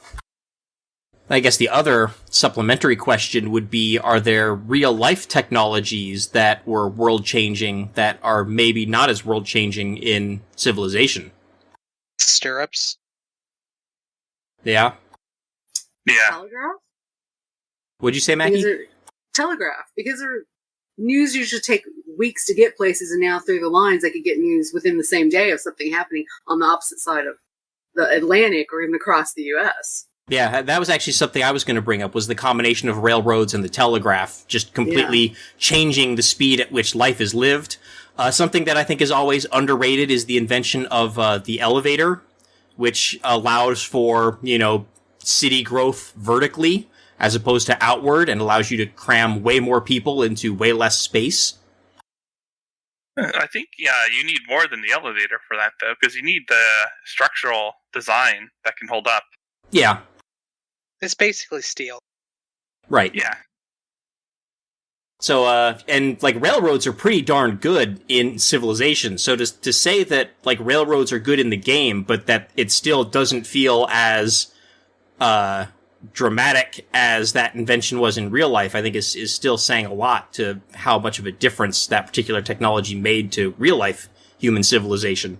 I guess the other supplementary question would be, are there real-life technologies that were world-changing that are maybe not as world-changing in Civilization? Stirrups? Yeah. Yeah. Telegraph? What'd you say, Mackie? Telegraph. Because news usually take weeks to get places, and now through the lines they could get news within the same day of something happening on the opposite side of the Atlantic or even across the U.S. Yeah, that was actually something I was going to bring up, was the combination of railroads and the telegraph just completely changing the speed at which life is lived. Something that I think is always underrated is the invention of the elevator, which allows for, city growth vertically as opposed to outward, and allows you to cram way more people into way less space. I think, you need more than the elevator for that, though, because you need the structural design that can hold up. Yeah. It's basically steel. Right. Yeah. So, and railroads are pretty darn good in Civilization. So to say that railroads are good in the game, but that it still doesn't feel as dramatic as that invention was in real life, I think is still saying a lot to how much of a difference that particular technology made to real life human civilization.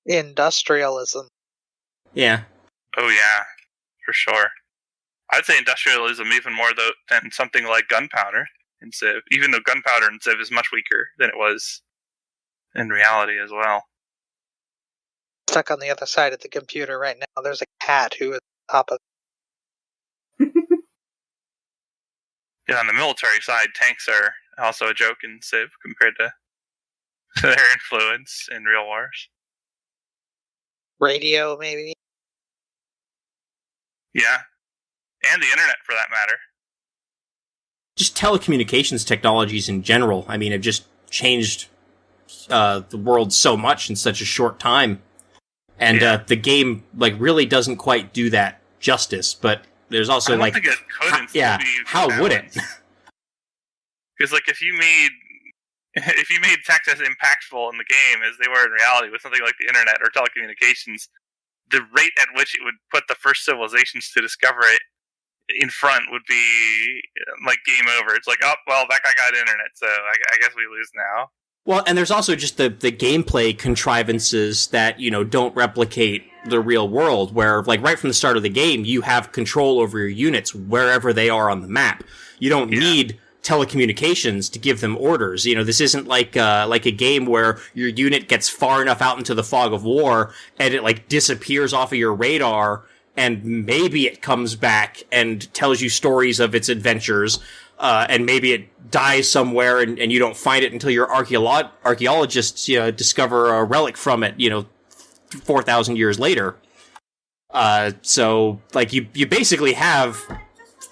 Industrialism. Yeah. Oh yeah, for sure. I'd say industrialism even more than something like gunpowder in Civ, even though gunpowder in Civ is much weaker than it was in reality as well. Stuck on the other side of the computer right now. There's a cat who is on top of Yeah, on the military side, tanks are also a joke in Civ compared to their influence in real wars. Radio, maybe? Yeah. And the internet, for that matter. Just telecommunications technologies in general, I mean, have just changed the world so much in such a short time. And the game, like, really doesn't quite do that justice, but there's also, I don't think it could how would it? Because, like, if you made text as impactful in the game as they were in reality with something like the internet or telecommunications, the rate at which it would put the first civilizations to discover it in front would be like game over. It's like, oh, well, that guy got internet, so I guess we lose now. Well, and there's also just the gameplay contrivances that, you know, don't replicate the real world, where, like, right from the start of the game, you have control over your units wherever they are on the map. You don't need telecommunications to give them orders. You know, this isn't like a game where your unit gets far enough out into the fog of war and it, like, disappears off of your radar and maybe it comes back and tells you stories of its adventures, and maybe it dies somewhere and you don't find it until your archaeologists, you know, discover a relic from it, you know, 4,000 years later. So, like, you basically have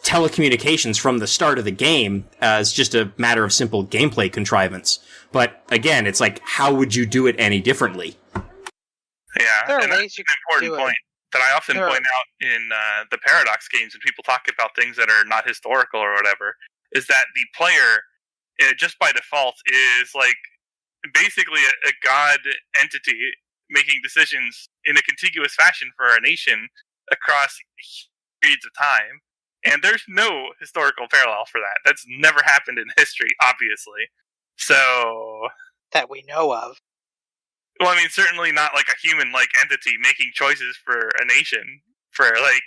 telecommunications from the start of the game as just a matter of simple gameplay contrivance. But, again, it's like, how would you do it any differently? Yeah, and that's an important point that I often point out in the Paradox games when people talk about things that are not historical or whatever, is that the player, just by default, is, like, basically a god entity making decisions in a contiguous fashion for a nation across periods of time. And there's no historical parallel for that. That's never happened in history, obviously. So... that we know of. Well, I mean, certainly not like a human-like entity making choices for a nation for, like,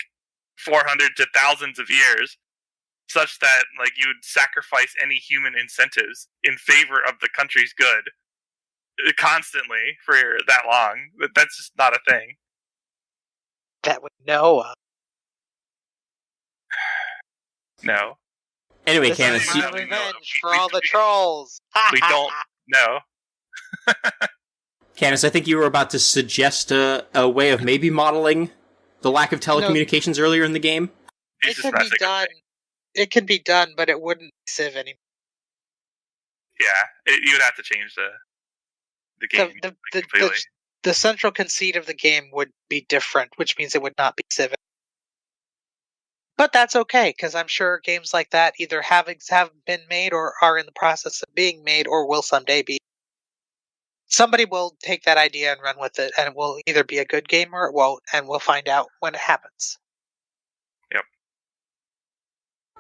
400 to thousands of years, such that, like, you would sacrifice any human incentives in favor of the country's good constantly for that long. That's just not a thing. That we know of. No. Anyway, This Canus, is my revenge for all the trolls. We don't know. Canus, I think you were about to suggest a way of maybe modeling the lack of telecommunications earlier in the game. It could be done. It could be done, but it wouldn't be Civ anymore. Yeah, you would have to change the game the central conceit of the game would be different, which means it would not be Civ. But that's okay, because I'm sure games like that either have been made or are in the process of being made or will someday be. Somebody will take that idea and run with it, and it will either be a good game or it won't, and we'll find out when it happens. Yep.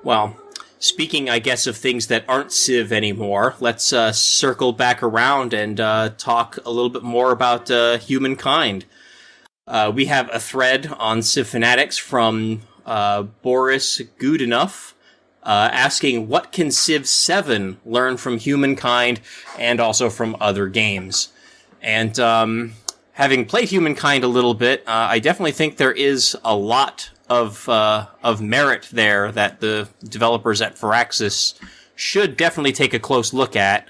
Well, speaking, I guess, of things that aren't Civ anymore, let's circle back around and talk a little bit more about Humankind. We have a thread on Civ Fanatics from Boris Goodenough, asking, what can Civ 7 learn from Humankind and also from other games? And having played Humankind a little bit, I definitely think there is a lot of merit there that the developers at Firaxis should definitely take a close look at.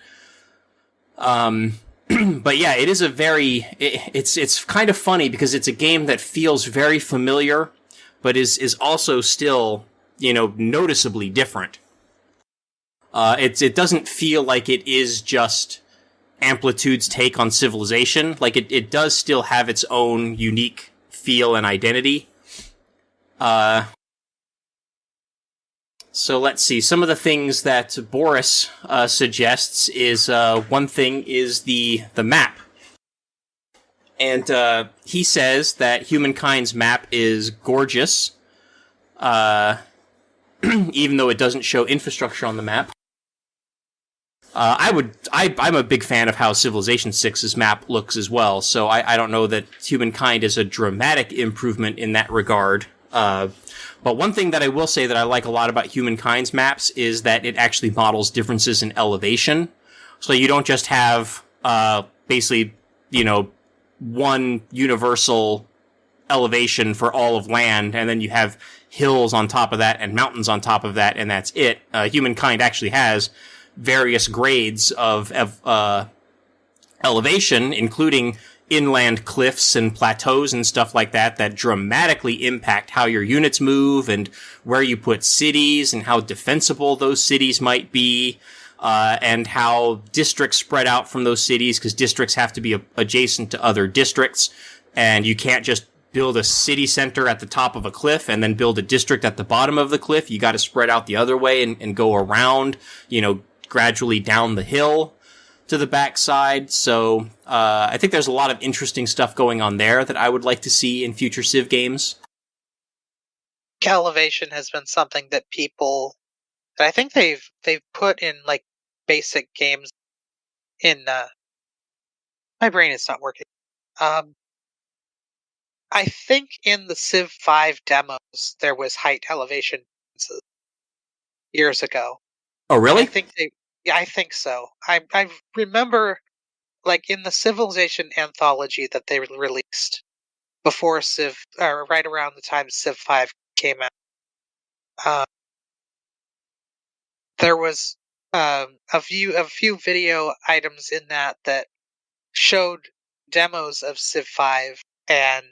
But yeah, it is it's kind of funny because it's a game that feels very familiar, but is also still, you know, noticeably different. It doesn't feel like it is just Amplitude's take on Civilization. Like, it does still have its own unique feel and identity. So let's see. Some of the things that Boris suggests is, one thing is the map. And he says that Humankind's map is gorgeous, even though it doesn't show infrastructure on the map. I'm a big fan of how Civilization 6's map looks as well, so I don't know that Humankind is a dramatic improvement in that regard. But one thing that I will say that I like a lot about Humankind's maps is that it actually models differences in elevation. So you don't just have, basically, you know, one universal elevation for all of land, and then you have hills on top of that and mountains on top of that, and that's it. Humankind actually has various grades of elevation, including inland cliffs and plateaus and stuff like that, that dramatically impact how your units move and where you put cities and how defensible those cities might be, and how districts spread out from those cities, because districts have to be adjacent to other districts, and you can't just build a city center at the top of a cliff and then build a district at the bottom of the cliff. You got to spread out the other way and go around, gradually down the hill to the backside. So I think there's a lot of interesting stuff going on there that I would like to see in future Civ games. Elevation has been something that I think they've put in like basic games. In my brain is not working. I think in the Civ 5 demos there was height elevation years ago. Oh, really? I think so. I remember, like, in the Civilization anthology that they released before Civ, or right around the time Civ 5 came out, there was a few video items in that showed demos of Civ 5, and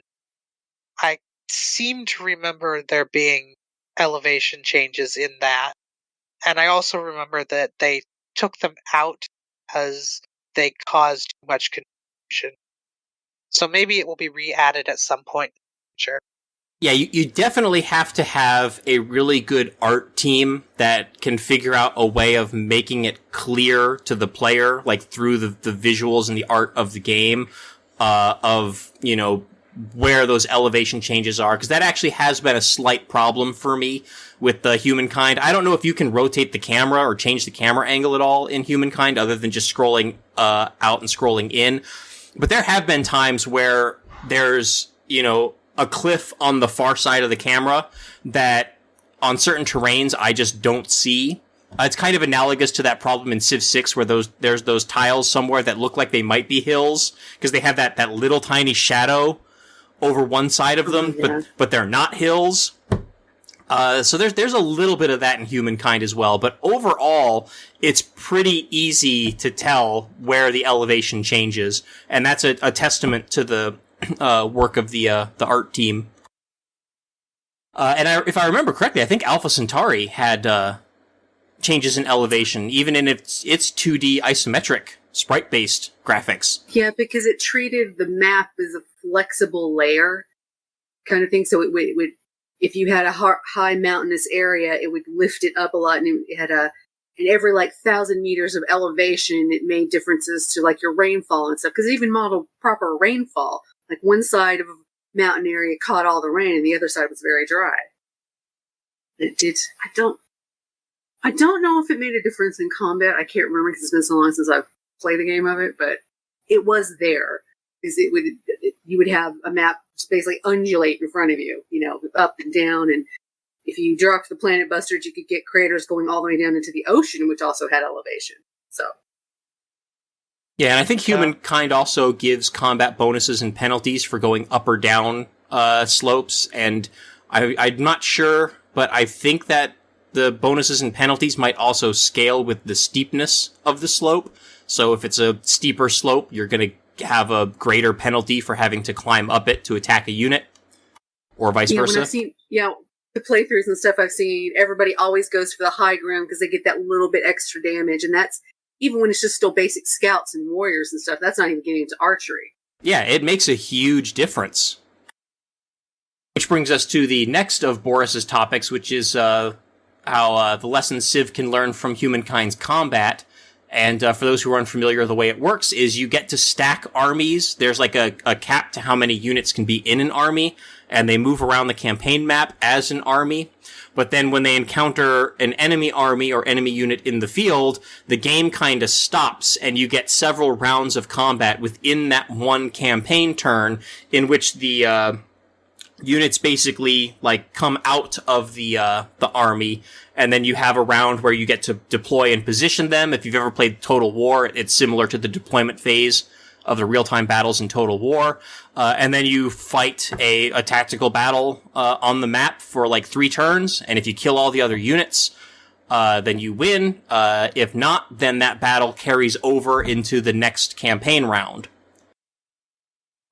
I seem to remember there being elevation changes in that. And I also remember that they took them out because they caused too much confusion. So maybe it will be re-added at some point in the future. Yeah, you definitely have to have a really good art team that can figure out a way of making it clear to the player, like through the visuals and the art of the game, where those elevation changes are, because that actually has been a slight problem for me with the Humankind. I don't know if you can rotate the camera or change the camera angle at all in Humankind, other than just scrolling out and scrolling in. But there have been times where there's, a cliff on the far side of the camera that on certain terrains I just don't see. It's kind of analogous to that problem in Civ 6 where there's those tiles somewhere that look like they might be hills, because they have that little tiny shadow over one side of them, but they're not hills. So there's a little bit of that in Humankind as well, but overall, it's pretty easy to tell where the elevation changes, and that's a testament to the work of the art team. And if I remember correctly, I think Alpha Centauri had changes in elevation, even in its 2D isometric sprite-based graphics. Yeah, because it treated the map as a flexible layer kind of thing. So it would, if you had a high mountainous area, it would lift it up a lot, and it had and every 1,000 meters of elevation, it made differences to like your rainfall and stuff. Because it even modeled proper rainfall. Like one side of a mountain area caught all the rain, and the other side was very dry. It did. I don't know if it made a difference in combat. I can't remember because it's been so long since I've played a game of it, but it was there. Because you would have a map just basically undulate in front of you, up and down, and if you dropped the planet busters, you could get craters going all the way down into the ocean, which also had elevation. So. Yeah, and I think Humankind also gives combat bonuses and penalties for going up or down slopes, and I'm not sure, but I think that the bonuses and penalties might also scale with the steepness of the slope. So if it's a steeper slope, you're going to have a greater penalty for having to climb up it to attack a unit, or vice versa. When I've seen, the playthroughs and stuff I've seen, everybody always goes for the high ground because they get that little bit extra damage, and that's even when it's just still basic scouts and warriors and stuff. That's not even getting into archery. Yeah, it makes a huge difference. Which brings us to the next of Boris's topics, which is how the lessons Civ can learn from Humankind's combat. And for those who are unfamiliar, the way it works is you get to stack armies. There's like a cap to how many units can be in an army, and they move around the campaign map as an army. But then when they encounter an enemy army or enemy unit in the field, the game kind of stops, and you get several rounds of combat within that one campaign turn in which the units basically come out of the army, and then you have a round where you get to deploy and position them. If you've ever played Total War, it's similar to the deployment phase of the real-time battles in Total War. And then you fight a tactical battle on the map for like 3 turns, and if you kill all the other units, then you win. If not, then that battle carries over into the next campaign round.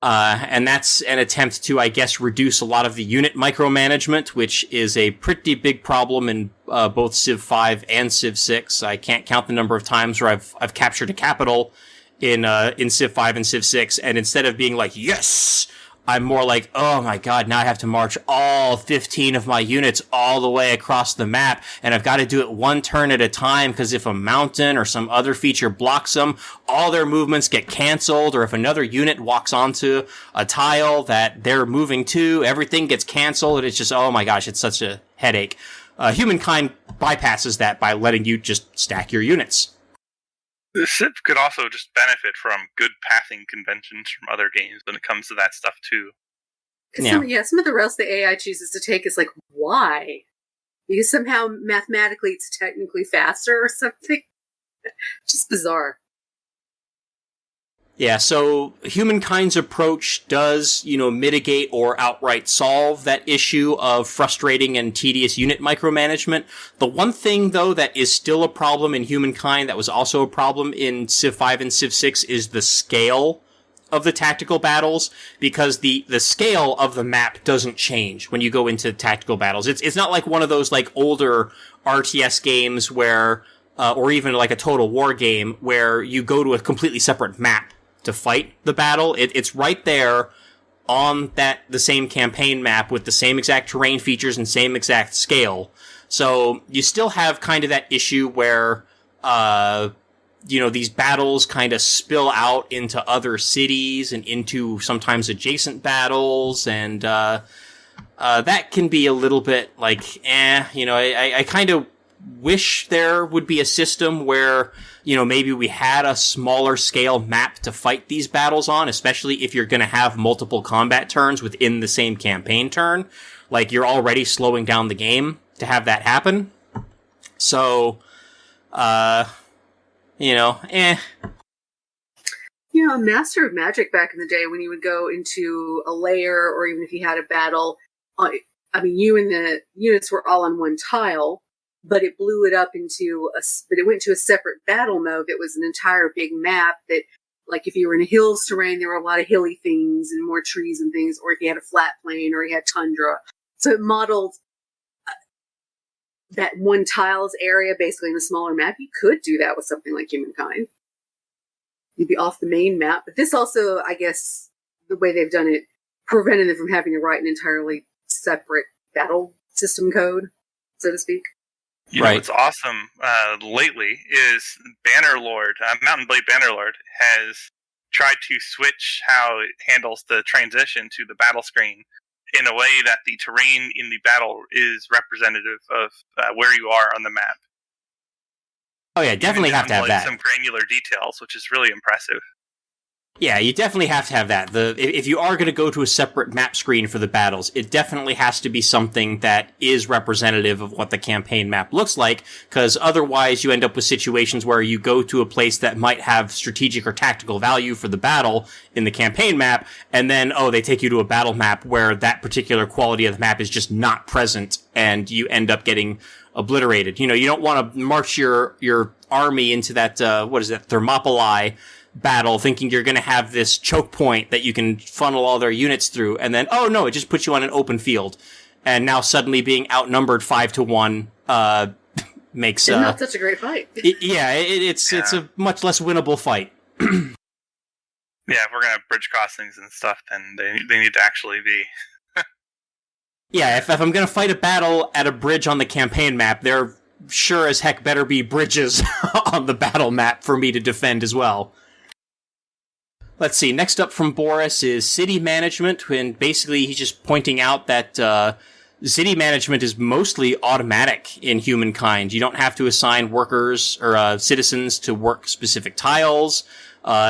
And that's an attempt to, I guess, reduce a lot of the unit micromanagement, which is a pretty big problem in both Civ 5 and Civ 6. I can't count the number of times where I've captured a capital in Civ 5 and Civ 6, and instead of being like, yes, I'm more like, oh my god, now I have to march all 15 of my units all the way across the map, and I've got to do it 1 turn at a time, because if a mountain or some other feature blocks them, all their movements get cancelled, or if another unit walks onto a tile that they're moving to, everything gets cancelled, and it's just, oh my gosh, it's such a headache. Humankind bypasses that by letting you just stack your units. The Civ could also just benefit from good pathing conventions from other games when it comes to that stuff, too. Some of the routes the AI chooses to take is like, why? Because somehow mathematically it's technically faster or something. Just bizarre. Yeah, so Humankind's approach does, mitigate or outright solve that issue of frustrating and tedious unit micromanagement. The one thing, though, that is still a problem in Humankind that was also a problem in Civ 5 and Civ 6 is the scale of the tactical battles, because the scale of the map doesn't change when you go into tactical battles. It's not like one of those, like, older RTS games where, or even like a Total War game, where you go to a completely separate map to fight the battle. It's right there on the same campaign map with the same exact terrain features and same exact scale. So you still have kind of that issue where, these battles kind of spill out into other cities and into sometimes adjacent battles, and that can be a little bit like, I kind of wish there would be a system where, maybe we had a smaller scale map to fight these battles on, especially if you're going to have multiple combat turns within the same campaign turn. Like, you're already slowing down the game to have that happen. So, Master of Magic back in the day, when you would go into a lair, or even if you had a battle, you and the units were all on one tile, but it blew it up but it went to a separate battle mode that was an entire big map that, like, if you were in a hills terrain, there were a lot of hilly things and more trees and things, or if you had a flat plain, or you had tundra. So it modeled that one tiles area basically in a smaller map. You could do that with something like Humankind. You'd be off the main map, but this also, I guess, the way they've done it, prevented them from having to write an entirely separate battle system code, so to speak. What's awesome lately is Bannerlord, Mountain Blade Bannerlord, has tried to switch how it handles the transition to the battle screen in a way that the terrain in the battle is representative of where you are on the map. Oh yeah, definitely have to have that. Some granular details, which is really impressive. Yeah, you definitely have to have that. If you are going to go to a separate map screen for the battles, it definitely has to be something that is representative of what the campaign map looks like, because otherwise you end up with situations where you go to a place that might have strategic or tactical value for the battle in the campaign map, and then, they take you to a battle map where that particular quality of the map is just not present, and you end up getting obliterated. You don't want to march your army into that, Thermopylae battle thinking you're going to have this choke point that you can funnel all their units through, and then, it just puts you on an open field. And now suddenly being outnumbered 5-1 makes... It's not such a great fight. It's a much less winnable fight. Yeah, if we're going to have bridge crossings and stuff, then they need to actually be... Yeah, if I'm going to fight a battle at a bridge on the campaign map, there sure as heck better be bridges on the battle map for me to defend as well. Let's see, next up from Boris is city management, and basically he's just pointing out that city management is mostly automatic in Humankind. You don't have to assign workers or citizens to work specific tiles.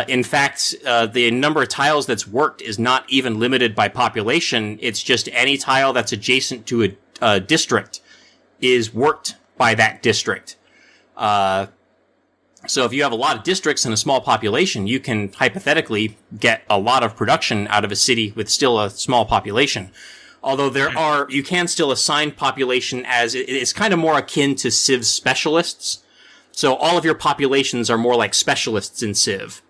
In fact, the number of tiles that's worked is not even limited by population. It's just any tile that's adjacent to a district is worked by that district. So if you have a lot of districts and a small population, you can hypothetically get a lot of production out of a city with still a small population. Although you can still assign population as it's kind of more akin to Civ specialists. So all of your populations are more like specialists in Civ,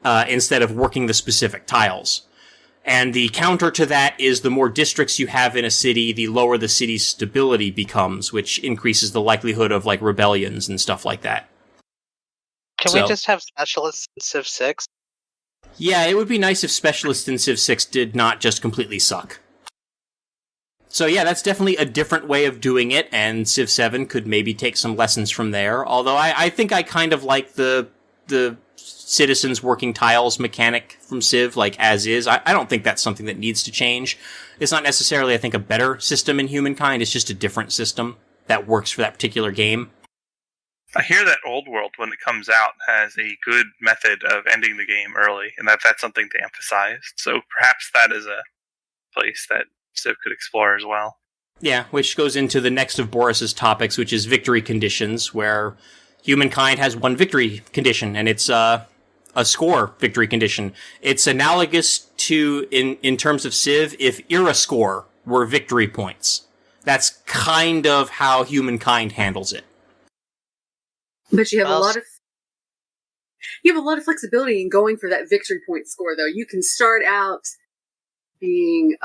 instead of working the specific tiles. And the counter to that is the more districts you have in a city, the lower the city's stability becomes, which increases the likelihood of like rebellions and stuff like that. Can we just have specialists in Civ 6? Yeah, it would be nice if specialists in Civ 6 did not just completely suck. So yeah, that's definitely a different way of doing it, and Civ 7 could maybe take some lessons from there. Although I think I kind of like the citizens working tiles mechanic from Civ, like as is. I don't think that's something that needs to change. It's not necessarily, I think, a better system in Humankind. It's just a different system that works for that particular game. I hear that Old World, when it comes out, has a good method of ending the game early, and that's something to emphasize. So perhaps that is a place that Civ could explore as well. Yeah, which goes into the next of Boris's topics, which is victory conditions, where Humankind has one victory condition, and it's a score victory condition. It's analogous to, in terms of Civ, if era score were victory points. That's kind of how Humankind handles it. But you have a lot of flexibility in going for that victory point score, though. You can start out being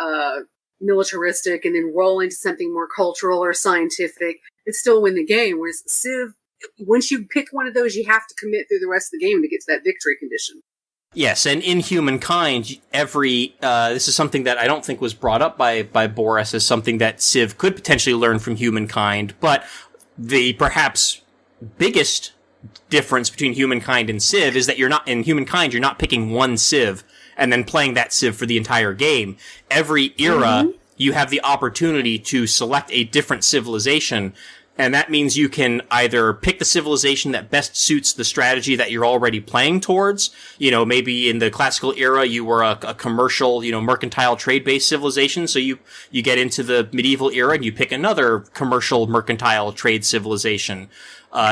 militaristic and then roll into something more cultural or scientific and still win the game. Whereas Civ, once you pick one of those, you have to commit through the rest of the game to get to that victory condition. Yes, and in Humankind, this is something that I don't think was brought up by Boris as something that Civ could potentially learn from Humankind, but the perhaps biggest difference between Humankind and Civ is that in Humankind, you're not picking one Civ and then playing that Civ for the entire game. Every era, you have the opportunity to select a different civilization, and that means you can either pick the civilization that best suits the strategy that you're already playing towards. You know, maybe in the classical era, you were a commercial, mercantile trade-based civilization, so you get into the medieval era and you pick another commercial mercantile trade civilization,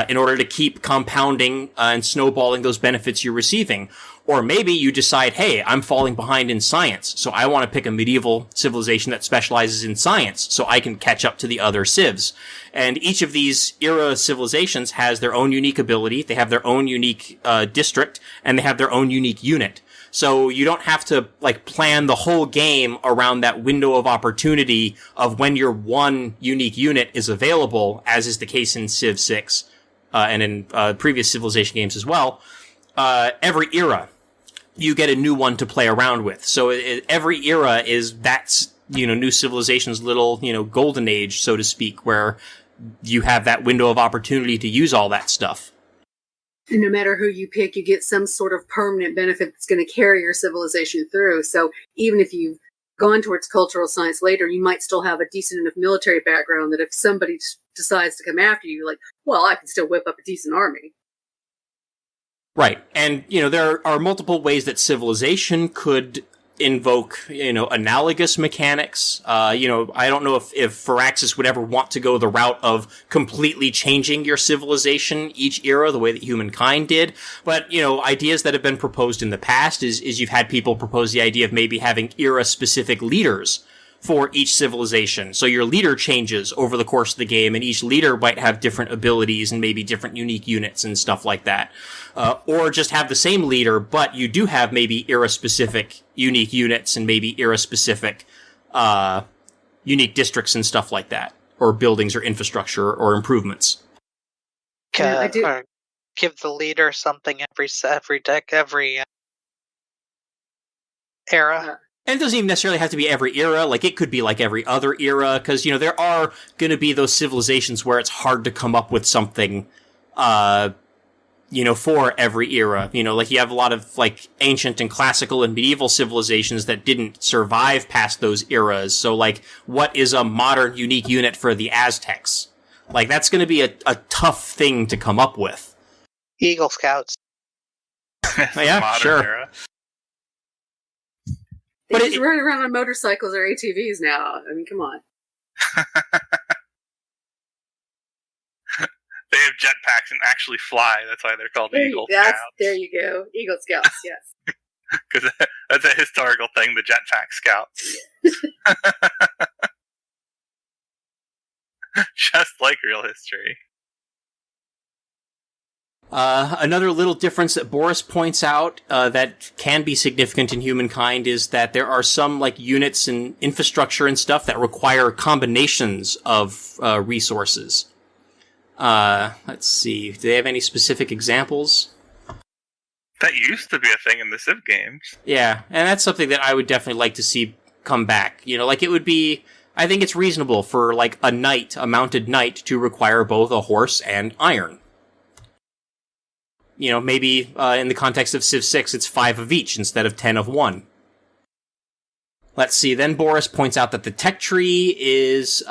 in order to keep compounding and snowballing those benefits you're receiving. Or maybe you decide, hey, I'm falling behind in science, so I want to pick a medieval civilization that specializes in science, so I can catch up to the other civs. And each of these era civilizations has their own unique ability, they have their own unique district, and they have their own unique unit. So you don't have to, plan the whole game around that window of opportunity of when your one unique unit is available, as is the case in Civ 6, and in previous Civilization games as well. Every era, you get a new one to play around with. So every era that's, new civilization's little, golden age, so to speak, where you have that window of opportunity to use all that stuff. And no matter who you pick, you get some sort of permanent benefit that's going to carry your civilization through. So even if you've gone towards cultural science later, you might still have a decent enough military background that if somebody decides to come after you, you're like, well, I can still whip up a decent army. Right. And, there are multiple ways that civilization could invoke, analogous mechanics. I don't know if Firaxis would ever want to go the route of completely changing your civilization each era the way that Humankind did. But, ideas that have been proposed in the past is you've had people propose the idea of maybe having era-specific leaders for each civilization. So your leader changes over the course of the game, and each leader might have different abilities and maybe different unique units and stuff like that. Or just have the same leader, but you do have maybe era-specific unique units and maybe era-specific unique districts and stuff like that, or buildings or infrastructure or improvements. Or give the leader something every deck, every era. And it doesn't even necessarily have to be every era. It could be every other era, because, there are going to be those civilizations where it's hard to come up with something, for every era. You have a lot of, ancient and classical and medieval civilizations that didn't survive past those eras. So, what is a modern unique unit for the Aztecs? That's going to be a tough thing to come up with. Eagle Scouts. Yeah, sure. Era. They just run around on motorcycles or ATVs now. I mean, come on. They have jetpacks and actually fly. That's why they're called Eagle Scouts. There you go. Eagle Scouts, yes. Because that's a historical thing, the jetpack scouts. Just like real history. Another little difference that Boris points out that can be significant in Humankind is that there are some like units and infrastructure and stuff that require combinations of resources. Let's see. Do they have any specific examples? That used to be a thing in the Civ games. Yeah, and that's something that I would definitely like to see come back. You know, like it would be... I think it's reasonable for like a mounted knight, to require both a horse and iron. You know, maybe in the context of Civ 6, it's 5 of each instead of 10 of one. Let's see, then Boris points out that the tech tree is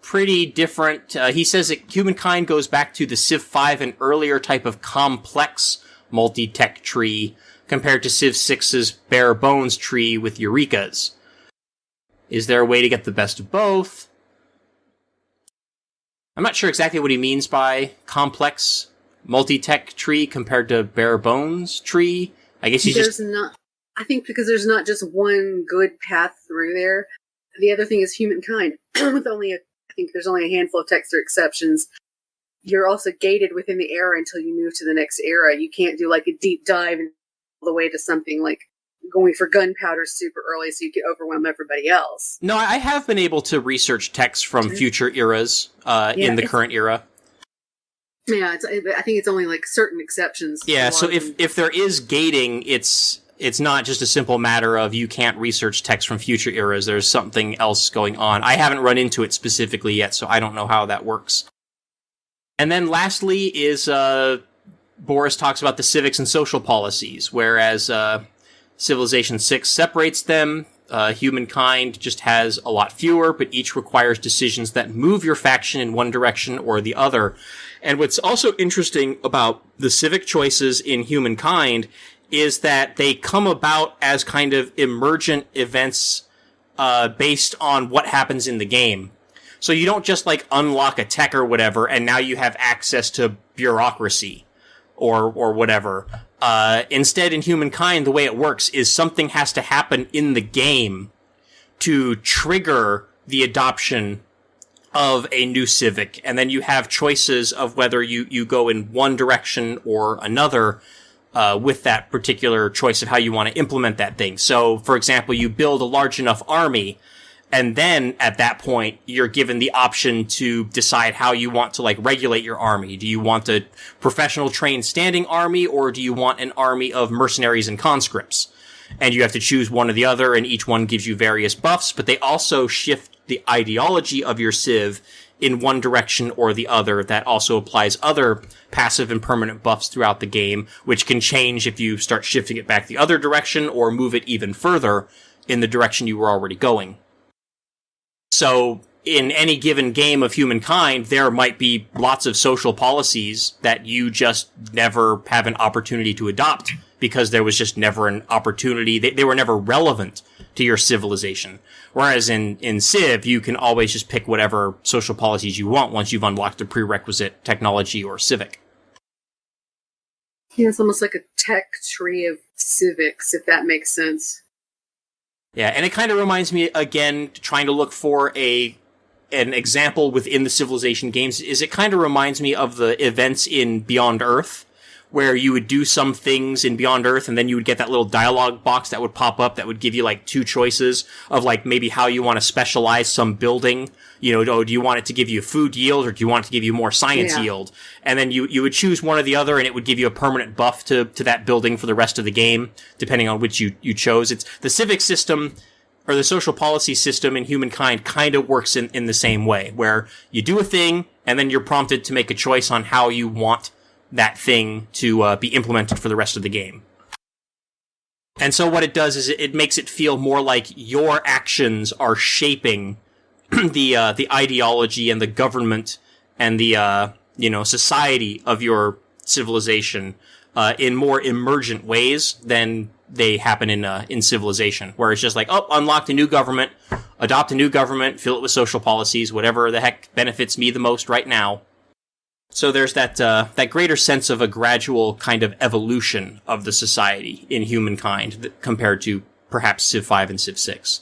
pretty different. He says that Humankind goes back to the Civ 5 and earlier type of complex multi-tech tree compared to Civ 6's bare bones tree with Eurekas. Is there a way to get the best of both? I'm not sure exactly what he means by complex multi-tech tree compared to bare bones tree. I guess I think because there's not just one good path through there. The other thing is Humankind. With I think there's only a handful of text or exceptions. You're also gated within the era until you move to the next era. You can't do like a deep dive all the way to something like going for gunpowder super early so you can overwhelm everybody else. No, I have been able to research text from future eras in the current era. Yeah, I think it's only like certain exceptions. Yeah, so if there is gating, it's not just a simple matter of you can't research text from future eras. There's something else going on. I haven't run into it specifically yet, so I don't know how that works. And then lastly is Boris talks about the civics and social policies, whereas Civilization 6 separates them. Humankind just has a lot fewer, but each requires decisions that move your faction in one direction or the other. And what's also interesting about the civic choices in Humankind is that they come about as kind of emergent events based on what happens in the game. So you don't just like unlock a tech or whatever, and now you have access to bureaucracy or whatever. Instead, in Humankind, the way it works is something has to happen in the game to trigger the adoption of a new civic, and then you have choices of whether you go in one direction or another with that particular choice of how you want to implement that thing. So, for example, you build a large enough army, and then at that point, you're given the option to decide how you want to like regulate your army. Do you want a professional trained standing army, or do you want an army of mercenaries and conscripts? And you have to choose one or the other, and each one gives you various buffs, but they also shift the ideology of your civ in one direction or the other. That also applies other passive and permanent buffs throughout the game, which can change if you start shifting it back the other direction or move it even further in the direction you were already going. So, in any given game of Humankind, there might be lots of social policies that you just never have an opportunity to adopt because there was just never an opportunity. They were never relevant to your civilization. Whereas in Civ, you can always just pick whatever social policies you want once you've unlocked the prerequisite technology or civic. Yeah, it's almost like a tech tree of civics, if that makes sense. Yeah, and it kind of reminds me, again, trying to look for an example within the Civilization games, is it kind of reminds me of the events in Beyond Earth, where you would do some things in Beyond Earth, and then you would get that little dialogue box that would pop up that would give you, like, two choices of, like, maybe how you want to specialize some building. You know, do you want it to give you food yield, or do you want it to give you more science yield? And then you would choose one or the other, and it would give you a permanent buff to that building for the rest of the game, depending on which you chose. It's the civic system, or the social policy system in Humankind kind of works in the same way, where you do a thing, and then you're prompted to make a choice on how you want that thing to be implemented for the rest of the game. And so what it does is it makes it feel more like your actions are shaping the ideology and the government and the society of your civilization in more emergent ways than they happen in Civilization, where it's just like, oh, unlocked a new government, adopt a new government, fill it with social policies, whatever the heck benefits me the most right now, So there's that greater sense of a gradual kind of evolution of the society in Humankind compared to perhaps Civ 5 and Civ 6.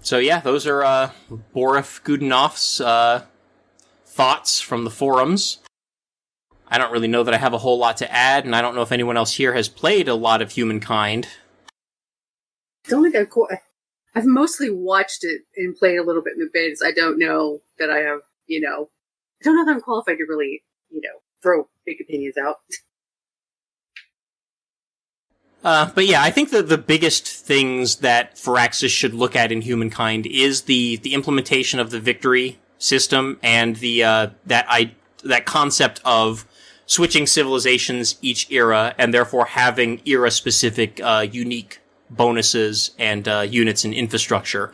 So yeah, those are Borif Gudanov's thoughts from the forums. I don't really know that I have a whole lot to add, and I don't know if anyone else here has played a lot of Humankind. I don't think I've mostly watched it and played a little bit in the bids. I don't know that I have, I don't know that I'm qualified to really, throw big opinions out. But yeah, I think the biggest things that Firaxis should look at in Humankind is the implementation of the victory system and that concept of switching civilizations each era and therefore having era-specific unique bonuses and units and infrastructure.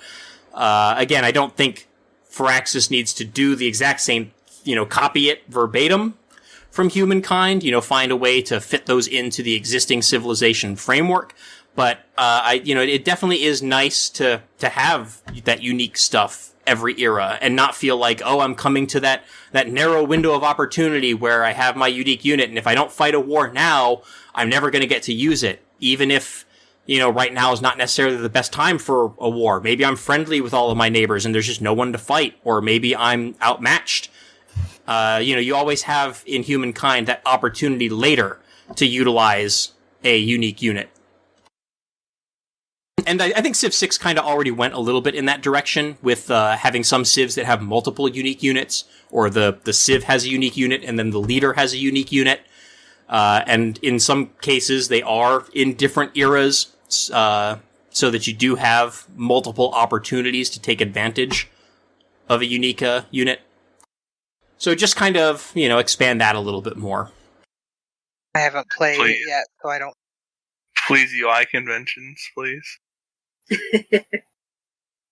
Again, I don't think Firaxis needs to do the exact same, copy it verbatim from Humankind, find a way to fit those into the existing civilization framework. But, it definitely is nice to have that unique stuff every era and not feel like, oh, I'm coming to that narrow window of opportunity where I have my unique unit, and if I don't fight a war now, I'm never going to get to use it. Even if, right now is not necessarily the best time for a war. Maybe I'm friendly with all of my neighbors and there's just no one to fight, or maybe I'm outmatched. You always have in Humankind that opportunity later to utilize a unique unit. And I think Civ 6 kind of already went a little bit in that direction with having some civs that have multiple unique units, or the civ has a unique unit and then the leader has a unique unit. And in some cases, they are in different eras, so that you do have multiple opportunities to take advantage of a unique unit. So just kind of, expand that a little bit more. I haven't played it yet, so I don't... Please, UI conventions, please.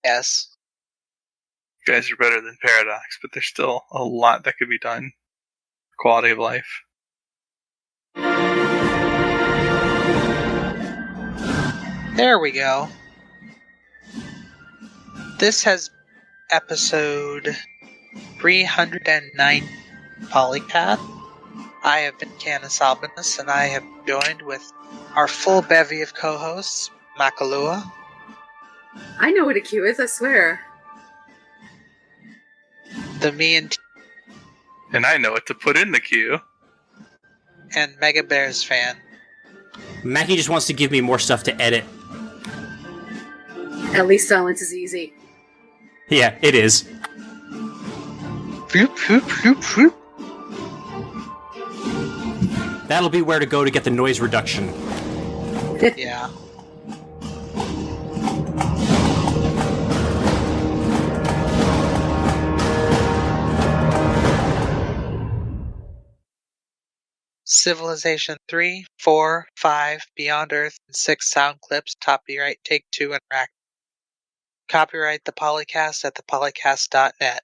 Yes. You guys are better than Paradox, but there's still a lot that could be done. Quality of life. There we go. This has episode 309 PolyCast. I have been CanusAlbinus, and I have joined with our full bevy of co-hosts, Makahlua. I know what a queue is, I swear. TheMeInTeam. And I know what to put in the queue. And MegaBearsFan. Mackie just wants to give me more stuff to edit. At least silence is easy. Yeah, it is. Floop, floop, floop, floop. That'll be where to go to get the noise reduction. Yeah. Civilization 3, 4, 5, Beyond Earth, and 6 sound clips. Copyright Take-Two and Rack. Copyright the PolyCast at thepolycast.net.